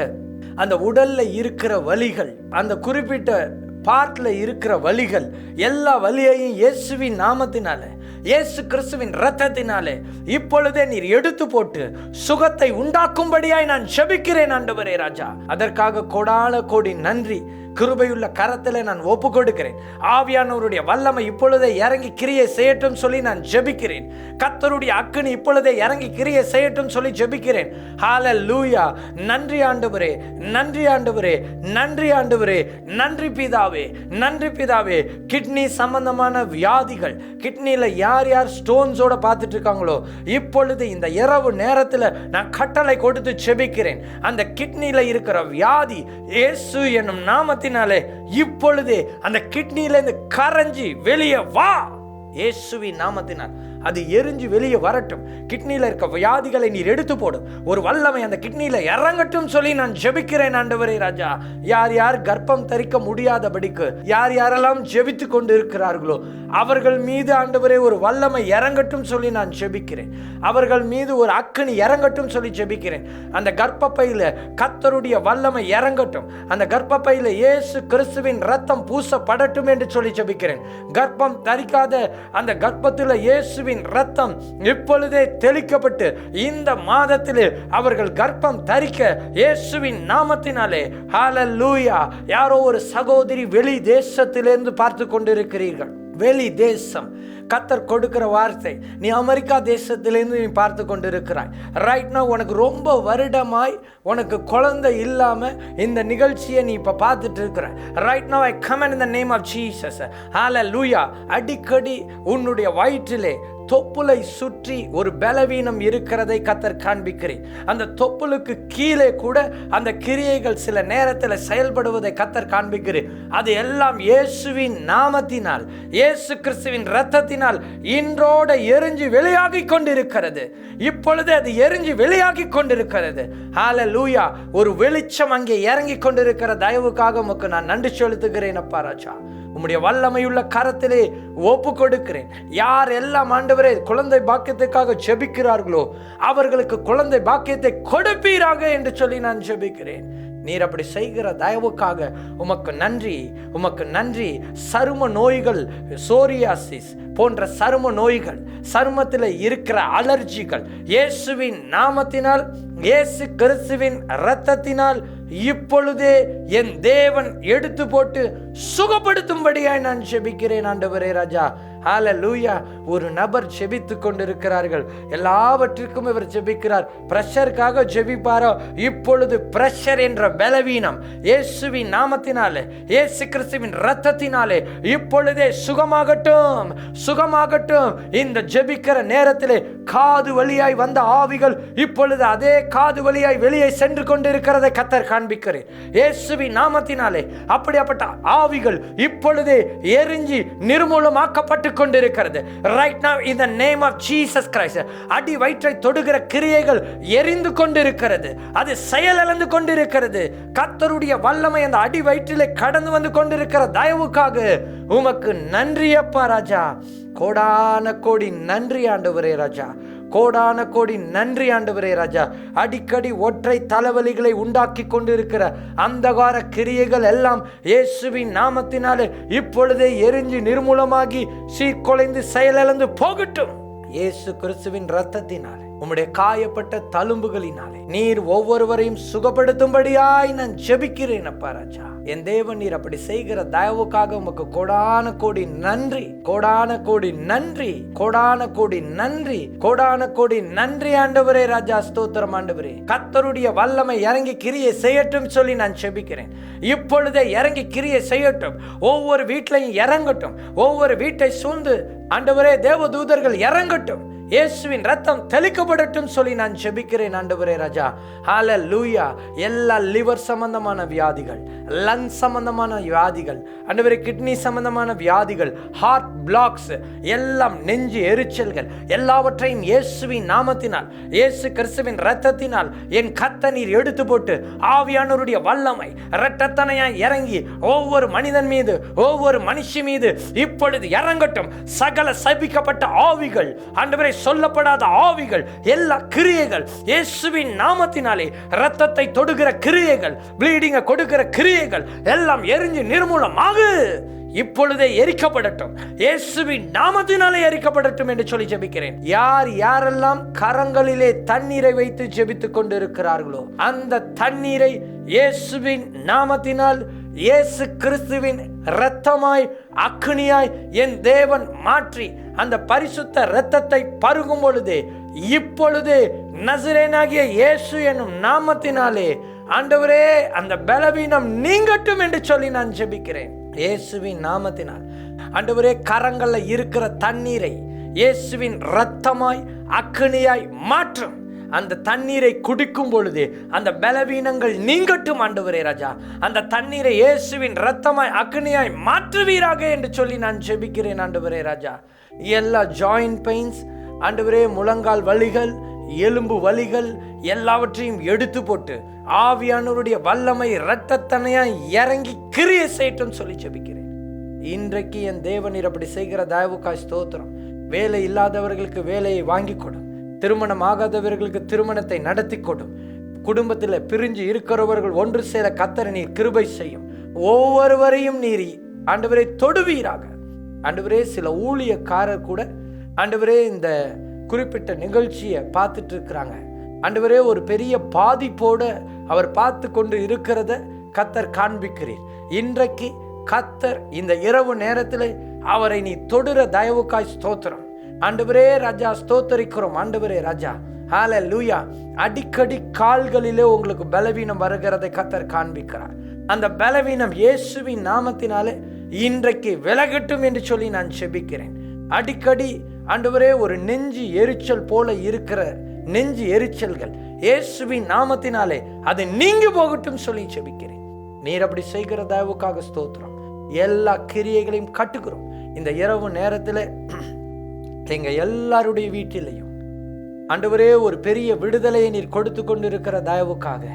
அந்த உடல்ல இருக்கிற வலிகள், அந்த குறிப்பிட்ட பார்ட்ல இருக்கிற வலிகள், எல்லா வலியையும் இயேசுவின் நாமத்தினாலே, இயேசு கிறிஸ்துவின் இரத்தத்தினாலே இப்பொழுதே நீர் எடுத்து போட்டு சுகத்தை உண்டாக்கும்படியாய் நான் ஜெபிக்கிறேன் ஆண்டவரே ராஜா. அதற்காக கோடான கோடி நன்றி. கிருபையுள்ள கரத்தில் நான் ஒப்பு கொடுக்கிறேன். ஆவியானவருடைய வல்லமை இப்பொழுதே இறங்கி கிரியை செய்யட்டும் சொல்லி நான் ஜெபிக்கிறேன். கர்த்தருடைய அக்கினி இப்பொழுதே இறங்கி கிரியை செய்யட்டும் சொல்லி ஜெபிக்கிறேன். ஹல்லேலூயா. நன்றி ஆண்டவரே, நன்றி ஆண்டவரே, நன்றி ஆண்டவரே, நன்றி பிதாவே, நன்றி பிதாவே. கிட்னி சம்பந்தமான வியாதிகள், கிட்னியில் யார் யார் ஸ்டோன்ஸோட பார்த்துட்டு இருக்காங்களோ இப்பொழுது இந்த இரவு நேரத்தில் நான் கட்டளை கொடுத்து ஜெபிக்கிறேன். அந்த கிட்னியில் இருக்கிற வியாதி இயேசு என்னும் நாமத்தில் இப்பொழுதே அந்த கிட்னியிலிருந்து கரைஞ்சி வெளியே வா. இயேசுவின் நாமத்தினால் அது எரிஞ்சு வெளியே வரட்டும். கிட்னியில இருக்க வியாதிகளை நீர் எடுத்து போடும். ஒரு வல்லமை அந்த கிட்னியில இறங்கட்டும் சொல்லி நான் ஜெபிக்கிறேன் ஆண்டவரே ராஜா. யார் யார் கர்ப்பம் தரிக்க முடியாதபடிக்கு யார் யாரெல்லாம் ஜெபித்து கொண்டு இருக்கிறார்களோ அவர்கள் மீது ஆண்டவரே ஒரு வல்லமை இறங்கட்டும் சொல்லி நான் ஜெபிக்கிறேன். அவர்கள் மீது ஒரு அக்கினி இறங்கட்டும் சொல்லி ஜெபிக்கிறேன். அந்த கர்ப்பப்பையில கர்த்தருடைய வல்லமை இறங்கட்டும். அந்த கர்ப்பப்பையில இயேசு கிறிஸ்துவின் ரத்தம் பூசப்படட்டும் என்று சொல்லி ஜெபிக்கிறேன். கர்ப்பம் தரிக்காத அந்த கர்ப்பத்தில் இயேசுவின் ரத்தம் இப்பொழுதே தெளிக்கப்பட்டு இந்த மாதத்திலே அவர்கள் கர்ப்பம் தரிக்க இயேசுவின் நாமத்தினாலே. ஹல்லேலூயா. யாரோ ஒரு சகோதரி வெளி தேசத்திலிருந்து பார்த்து கொண்டிருக்கிறீர்கள். வெளி தேசம் கர்த்தர் கொடுக்கிற வார்த்தை, நீ அமெரிக்கா தேசத்திலிருந்து நீ பார்த்து கொண்டிருக்கிறாய். ரைட் நவ் உனக்கு ரொம்ப வருடமாய் உனக்கு குழந்தை இல்லாம இந்த நிகழ்ச்சியை நீ இப்ப பார்த்துட்டு இருக்கிற. Right now I command in the name of Jesus. Hallelujah. அடிக்கடி உன்னுடைய வயிற்றிலே தொப்புளை சுற்றி ஒரு பலவீனம் இருக்கிறதை கர்த்தர் காண்பிக்கிறேன். அந்த தொப்புளுக்கு கீழே கூட அந்த கிரியைகள் சில நேரத்தில் செயல்படுவதை கர்த்தர் காண்பிக்கிறேன். அது எல்லாம் இயேசுவின் நாமத்தினால், இயேசு கிறிஸ்துவின் இரத்தத்தினால் இன்றோட எரிஞ்சு வெளியாகி கொண்டிருக்கிறது. இப்பொழுது அது எரிஞ்சு வெளியாகி கொண்டிருக்கிறது. ஹல்லேலூயா. ஒரு வெளிச்சம் அங்கே இறங்கி கொண்டிருக்கிற தயவுக்காக உமக்கு நான் நன்றி செலுத்துகிறேன் அப்பா ராஜா. உம்முடைய வல்லமையுள்ள கரத்திலே ஒப்பு கொடுக்கிறேன். யார் எல்லாம் ஆண்டவரே குழந்தை பாக்கியத்துக்காக ஜெபிக்கிறார்களோ அவர்களுக்கு குழந்தை பாக்கியத்தை கொடுப்பீராக என்று சொல்லி நான் ஜெபிக்கிறேன். நீர் அப்படி செய்கிற தயவுக்காக உமக்கு நன்றி, உமக்கு நன்றி. சரும நோய்கள், சோரியாசிஸ் போன்ற சரும நோய்கள், சருமத்தில் இருக்கிற அலர்ஜிகள் இயேசுவின் நாமத்தினால், இயேசு கிறிஸ்துவின் இரத்தத்தினால் இப்பொழுதே என் தேவன் எடுத்து போட்டு சுகப்படுத்தும்படியாய் நான் ஜெபிக்கிறேன் ஆண்டவரே ராஜா. ஹல்லேலூயா. ஒரு நபர் ஜெபித்து கொண்டிருக்கிறார்கள். எல்லாவற்றிற்கும் இவர் ஜெபிக்கிறார். பிரஷருக்காக ஜெபிப்பாரோ இப்பொழுது பிரஷர் என்ற பலவீனம் இயேசுவின் நாமத்தினாலே, இயேசு கிறிஸ்துவின் இரத்தத்தினாலே இப்பொழுதே சுகமாகட்டும், சுகமாகட்டும். இந்த ஜெபிக்கிற நேரத்திலே காது வழியாய் வந்த ஆவிகள் இப்பொழுது அதே காது வழியாய் வெளியே சென்று கொண்டிருக்கிறதை கர்த்தர் காண்பிக்கிறேன். இயேசுவின் நாமத்தினாலே அப்படிப்பட்ட ஆவிகள் இப்பொழுதே எரிஞ்சி நிர்மூலமாக்கப்பட்டு கொண்டிருக்கிறது. Right now in the name of Jesus Christ. அடி வயிற்றை தொடுகிற கிரியைகள் எரிந்து கொண்டிருக்கிறது. அது செயலிழந்து கொண்டிருக்கிறது. கர்த்தருடைய வல்லமை அந்த அடி வயிற்றிலே கடந்து வந்து கொண்டிருக்கிற தயவுக்காக உமக்கு நன்றி அப்பா ராஜா. கோடான கோடி நன்றி ஆண்டவரே ராஜா. கோடான கோடி நன்றி ஆண்டவரே ராஜா. அடிக்கடி ஒற்றை தலைவலிகளை உண்டாக்கி கொண்டிருக்கிற அந்தகார கிரியைகள் எல்லாம் இயேசுவின் நாமத்தினாலே இப்பொழுதே எரிஞ்சு நிர்மூலமாகி சீர்குலைந்து செயலிழந்து போகட்டும். இயேசு கிறிஸ்துவின் இரத்தத்தினாலே உம்முடைய காயப்பட்ட தழும்புகளினாலே நீர் ஒவ்வொருவரையும் சுகப்படுத்தும்படியாய் நான் ஜெபிக்கிறேன் அப்பா ராஜா. என் தேவன், நீர் அப்படி செய்கிற தயவுக்காக உமக்கு கோடான கோடி நன்றி, கோடான கோடி நன்றி, கோடான கோடி நன்றி, கோடான கோடி நன்றி ஆண்டவரே ராஜா. ஸ்தோத்திரம் ஆண்டவரே. கர்த்தருடைய வல்லமை இறங்கி கிரியை செய்யட்டும் சொல்லி நான் ஜெபிக்கிறேன். இப்பொழுதே இறங்கி கிரியை செய்யட்டும். ஒவ்வொரு வீட்டிலையும் இறங்கட்டும். ஒவ்வொரு வீட்டை சூழ்ந்து ஆண்டவரே தேவதூதர்கள் இறங்கட்டும். இயேசுவின் ரத்தம் தெளிக்கப்படட்டும் சொல்லி நான் ஜெபிக்கிறேன் ஆண்டவரே ராஜா. ஹல்லேலூயா. எல்லா லிவர் சம்பந்தமான வியாதிகள், லங் சம்பந்தமான வியாதிகள், ஆண்டவரே கிட்னி சம்பந்தமான வியாதிகள், ஹார்ட் பிளாக்ஸ், எல்லாம் நெஞ்சு எரிச்சல்கள் எல்லாவற்றையும் இயேசுவின் நாமத்தினால், இயேசு கிறிஸ்துவின் ரத்தத்தினால் என் கர்த்தர் எடுத்து போட்டு ஆவியானவருடைய வல்லமை இரட்டத்தனையாய் இறங்கி ஒவ்வொரு மனிதன் மீது, ஒவ்வொரு மனுஷி மீது இப்பொழுது இறங்கட்டும். சகல சபிக்கப்பட்ட ஆவிகள், ஆண்டவரே சொல்லப்படாத ஆவிகள், எல்லா கிரியைகள் இயேசுவின் நாமத்தினாலே இரத்தத்தை தொடுகிற கிரியைகள், ப்ளீடிங்கை கொடுக்கிற கிரியைகள் எல்லாம் எரிஞ்சு நிர்மூலமாக இப்பொழுதே எரிக்கப்படட்டும். இயேசுவின் நாமத்தினாலே எரிக்கப்படட்டும் என்று சொல்லி ஜெபிக்கிறேன். யார் யாரெல்லாம் கரங்களிலே தண்ணீரை வைத்து ஜெபித்துக் கொண்டிருக்கிறார்களோ அந்த தண்ணீரை இயேசுவின் நாமத்தினால், இயேசு கிறிஸ்துவின் இரத்தமாய் அக்னியாய் என் தேவன் மாற்றி அந்த பரிசுத்த இரத்தத்தை பருகும் பொழுதே இப்பொழுதே நசரேயனாகிய இயேசு என்னும் நாமத்தினாலே ஆண்டவரே அந்த பலவீனம் நீங்கட்டும் என்று சொல்லி நான் ஜெபிக்கிறேன். இயேசுவின் நாமத்தினால் ஆண்டவரே கரங்கள்ல இருக்கிற தண்ணீரை இயேசுவின் இரத்தமாய் அக்னியாய் மாற்றும். அந்த தண்ணீரை குடிக்கும் பொழுது அந்த பலவீனங்கள் நீங்கட்டும் ஆண்டவரே ராஜா. அந்த தண்ணீரை இயேசுவின் இரத்தமாய் அக்னியாய் மாற்றுவீராக என்று சொல்லி நான் ஜெபிக்கிறேன் ஆண்டவரே ராஜா. எல்லா ஜாயிண்ட் பெயின்ஸ் ஆண்டவரே, முழங்கால் வலிகள், எலும்பு வலிகள் எல்லாவற்றையும் எடுத்து போட்டு ஆவியானவருடைய வல்லமை இரட்டத்தனையாய் இறங்கி கிரியை செய்யட்டும் சொல்லி ஜெபிக்கிறேன். இன்றைக்கு என் தேவனீர் அப்படி செய்கிற தயவுக்காய் ஸ்தோத்திரம். வேலை இல்லாதவர்களுக்கு வேலையை வாங்கி கொடும். திருமணம் ஆகாதவர்களுக்கு திருமணத்தை நடத்தி கொடும். குடும்பத்தில் பிரிஞ்சு இருக்கிறவர்கள் ஒன்று சேர கர்த்தர் நீர் கிருபை செய்யும். ஒவ்வொருவரையும் நீர் ஆண்டவரே தொடுவீராக. ஆண்டவரே, சில ஊழியக்காரர் கூட ஆண்டவரே இந்த குறிப்பிட்ட நிகழ்ச்சியை பார்த்துட்டு இருக்கிறாங்க. ஆண்டவரே, ஒரு பெரிய பாதிப்போட அவர் பார்த்து கொண்டு இருக்கிறத கர்த்தர் காண்பிக்கிறீர். இன்றைக்கு கர்த்தர் இந்த இரவு நேரத்தில் அவரை நீ தொடுற தயவுக்காய் ஸ்தோத்திரம். ஆண்டவரே ராஜா, ஸ்தோத்தரிக்கிறோம் ஆண்டவரே ராஜா. ஹல்லேலூயா. அடிக்கடி கால்களிலே உங்களுக்கு பலவீனம் வருகிறதை கர்த்தர் காண்பிக்கிறார். அந்த பலவீனம் இயேசுவின் நாமத்தினாலே இன்றைக்கு விலகட்டும் என்று சொல்லி நான் ஜெபிக்கிறேன். அடிக்கடி ஆண்டவரே ஒரு நெஞ்சு எரிச்சல் போல இருக்கிற நெஞ்சு எரிச்சல்கள் இயேசுவின் நாமத்தினாலே அது நீங்கி போகட்டும் சொல்லி ஜெபிக்கிறேன். நீர் அப்படி செய்கிற தயவுக்காக ஸ்தோத்திரம். எல்லா கிரியைகளையும் கட்டுகிறோம். இந்த இரவு நேரத்தில் எங்க எல்லாருடைய வீட்டிலையும் ஆண்டவரே ஒரு பெரிய விடுதலையை நீர் கொடுத்து கொண்டிருக்கிற தயவுக்காக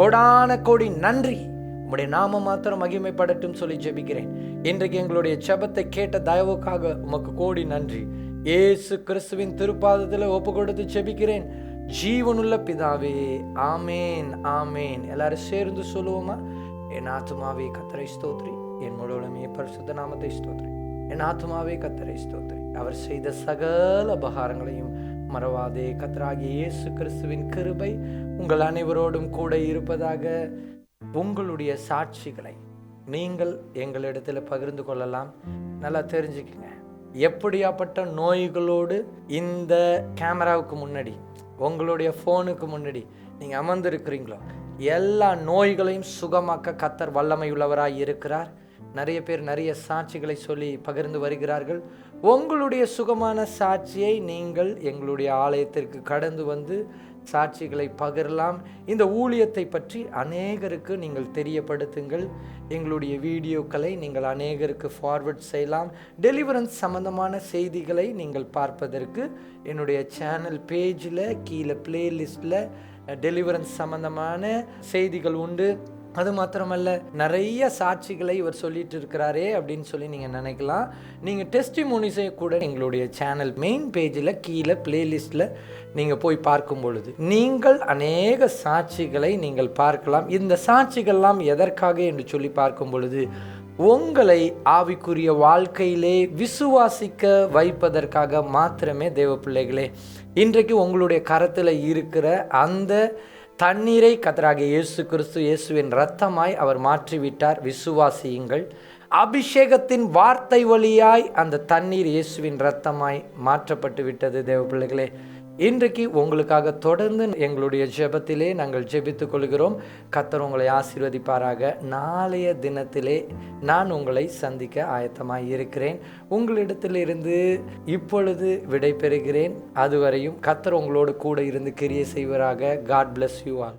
கோடான கோடி நன்றி. உம்முடைய நாம மாத்திரம் மகிமைப்படட்டும் சொல்லி ஜெபிக்கிறேன். இன்றைக்கு எங்களுடைய ஜெபத்தை கேட்ட தயவுக்காக உமக்கு கோடி நன்றி. இயேசு கிறிஸ்துவின் திருப்பாதத்தில் ஒப்பு கொடுத்து ஜெபிக்கிறேன் ஜீவனுள்ள பிதாவே, ஆமேன் ஆமேன். எல்லாரும் சேர்ந்து சொல்லுவோமா? என் ஆத்துமாவே கர்த்தரை ஸ்தோத்திரி, என் முழுவதுமே பரிசுத்த நாமத்தை ஸ்தோத்திரி. என் ஆத்துமாவே கர்த்தரை ஸ்தோத்திரி, அவர் செய்த சகல உபகாரங்களையும் மறவாதே. கர்த்தராகிய இயேசு கிறிஸ்துவின் கிருபை உங்கள் அனைவரோடும் கூட இருப்பதாக. உங்களுடைய சாட்சிகளை நீங்கள் எங்களிடத்தில் பகிர்ந்து கொள்ளலாம். நல்லா தெரிஞ்சுக்குங்க, எப்படியாப்பட்ட நோய்களோடு இந்த கேமராவுக்கு முன்னாடி, உங்களுடைய ஃபோனுக்கு முன்னாடி நீங்கள் அமர்ந்திருக்கிறீங்களோ எல்லா நோய்களையும் சுகமாக்க கர்த்தர் வல்லமை உள்ளவராய் இருக்கிறார். நிறைய பேர் நிறைய சாட்சிகளை சொல்லி பகிர்ந்து வருகிறார்கள். உங்களுடைய சுகமான சாட்சியை நீங்கள் எங்களுடைய ஆலயத்திற்கு கடந்து வந்து சாட்சிகளை பகிரலாம். இந்த ஊழியத்தை பற்றி அநேகருக்கு நீங்கள் தெரியப்படுத்துங்கள். எங்களுடைய வீடியோக்களை நீங்கள் அநேகருக்கு ஃபார்வர்ட் செய்யலாம். டெலிவரன்ஸ் சம்பந்தமான செய்திகளை நீங்கள் பார்ப்பதற்கு என்னுடைய சேனல் பேஜில் கீழே பிளேலிஸ்டில் டெலிவரன்ஸ் சம்பந்தமான செய்திகள் உண்டு. அது மாத்திரமல்ல, நிறைய சாட்சிகளை இவர் சொல்லிட்டு இருக்கிறாரே அப்படின்னு சொல்லி நீங்கள் நினைக்கலாம். நீங்கள் டெஸ்டிமோனிஸை கூட எங்களுடைய சேனல் மெயின் பேஜில் கீழே பிளேலிஸ்டில் நீங்கள் போய் பார்க்கும் பொழுது நீங்கள் அநேக சாட்சிகளை நீங்கள் பார்க்கலாம். இந்த சாட்சிகள்லாம் எதற்காக என்று சொல்லி பார்க்கும் பொழுது உங்களை ஆவிக்குரிய வாழ்க்கையிலே விசுவாசிக்க வைப்பதற்காக மாத்திரமே தேவ பிள்ளைகளே. இன்றைக்கு உங்களுடைய கரத்தில் இருக்கிற அந்த தண்ணீரை கர்த்தராகிய இயேசு கிறிஸ்து இயேசுவின் இரத்தமாய் அவர் மாற்றிவிட்டார். விசுவாசியுங்கள். அபிஷேகத்தின் வார்த்தை வழியாய் அந்த தண்ணீர் இயேசுவின் இரத்தமாய் மாற்றப்பட்டு விட்டது. தேவ பிள்ளைகளே, இன்றைக்கு உங்களுக்காக தொடர்ந்து எங்களுடைய ஜெபத்திலே நாங்கள் ஜெபித்துக் கொள்கிறோம். கர்த்தர் உங்களை ஆசீர்வதிப்பாராக. நாளைய தினத்திலே நான் உங்களை சந்திக்க ஆயத்தமாய் இருக்கிறேன். உங்களிடத்திலிருந்து இப்பொழுது விடை பெறுகிறேன். அதுவரையும் கர்த்தர் உங்களோடு கூட இருந்து கிரியை செய்வராக. God bless you all.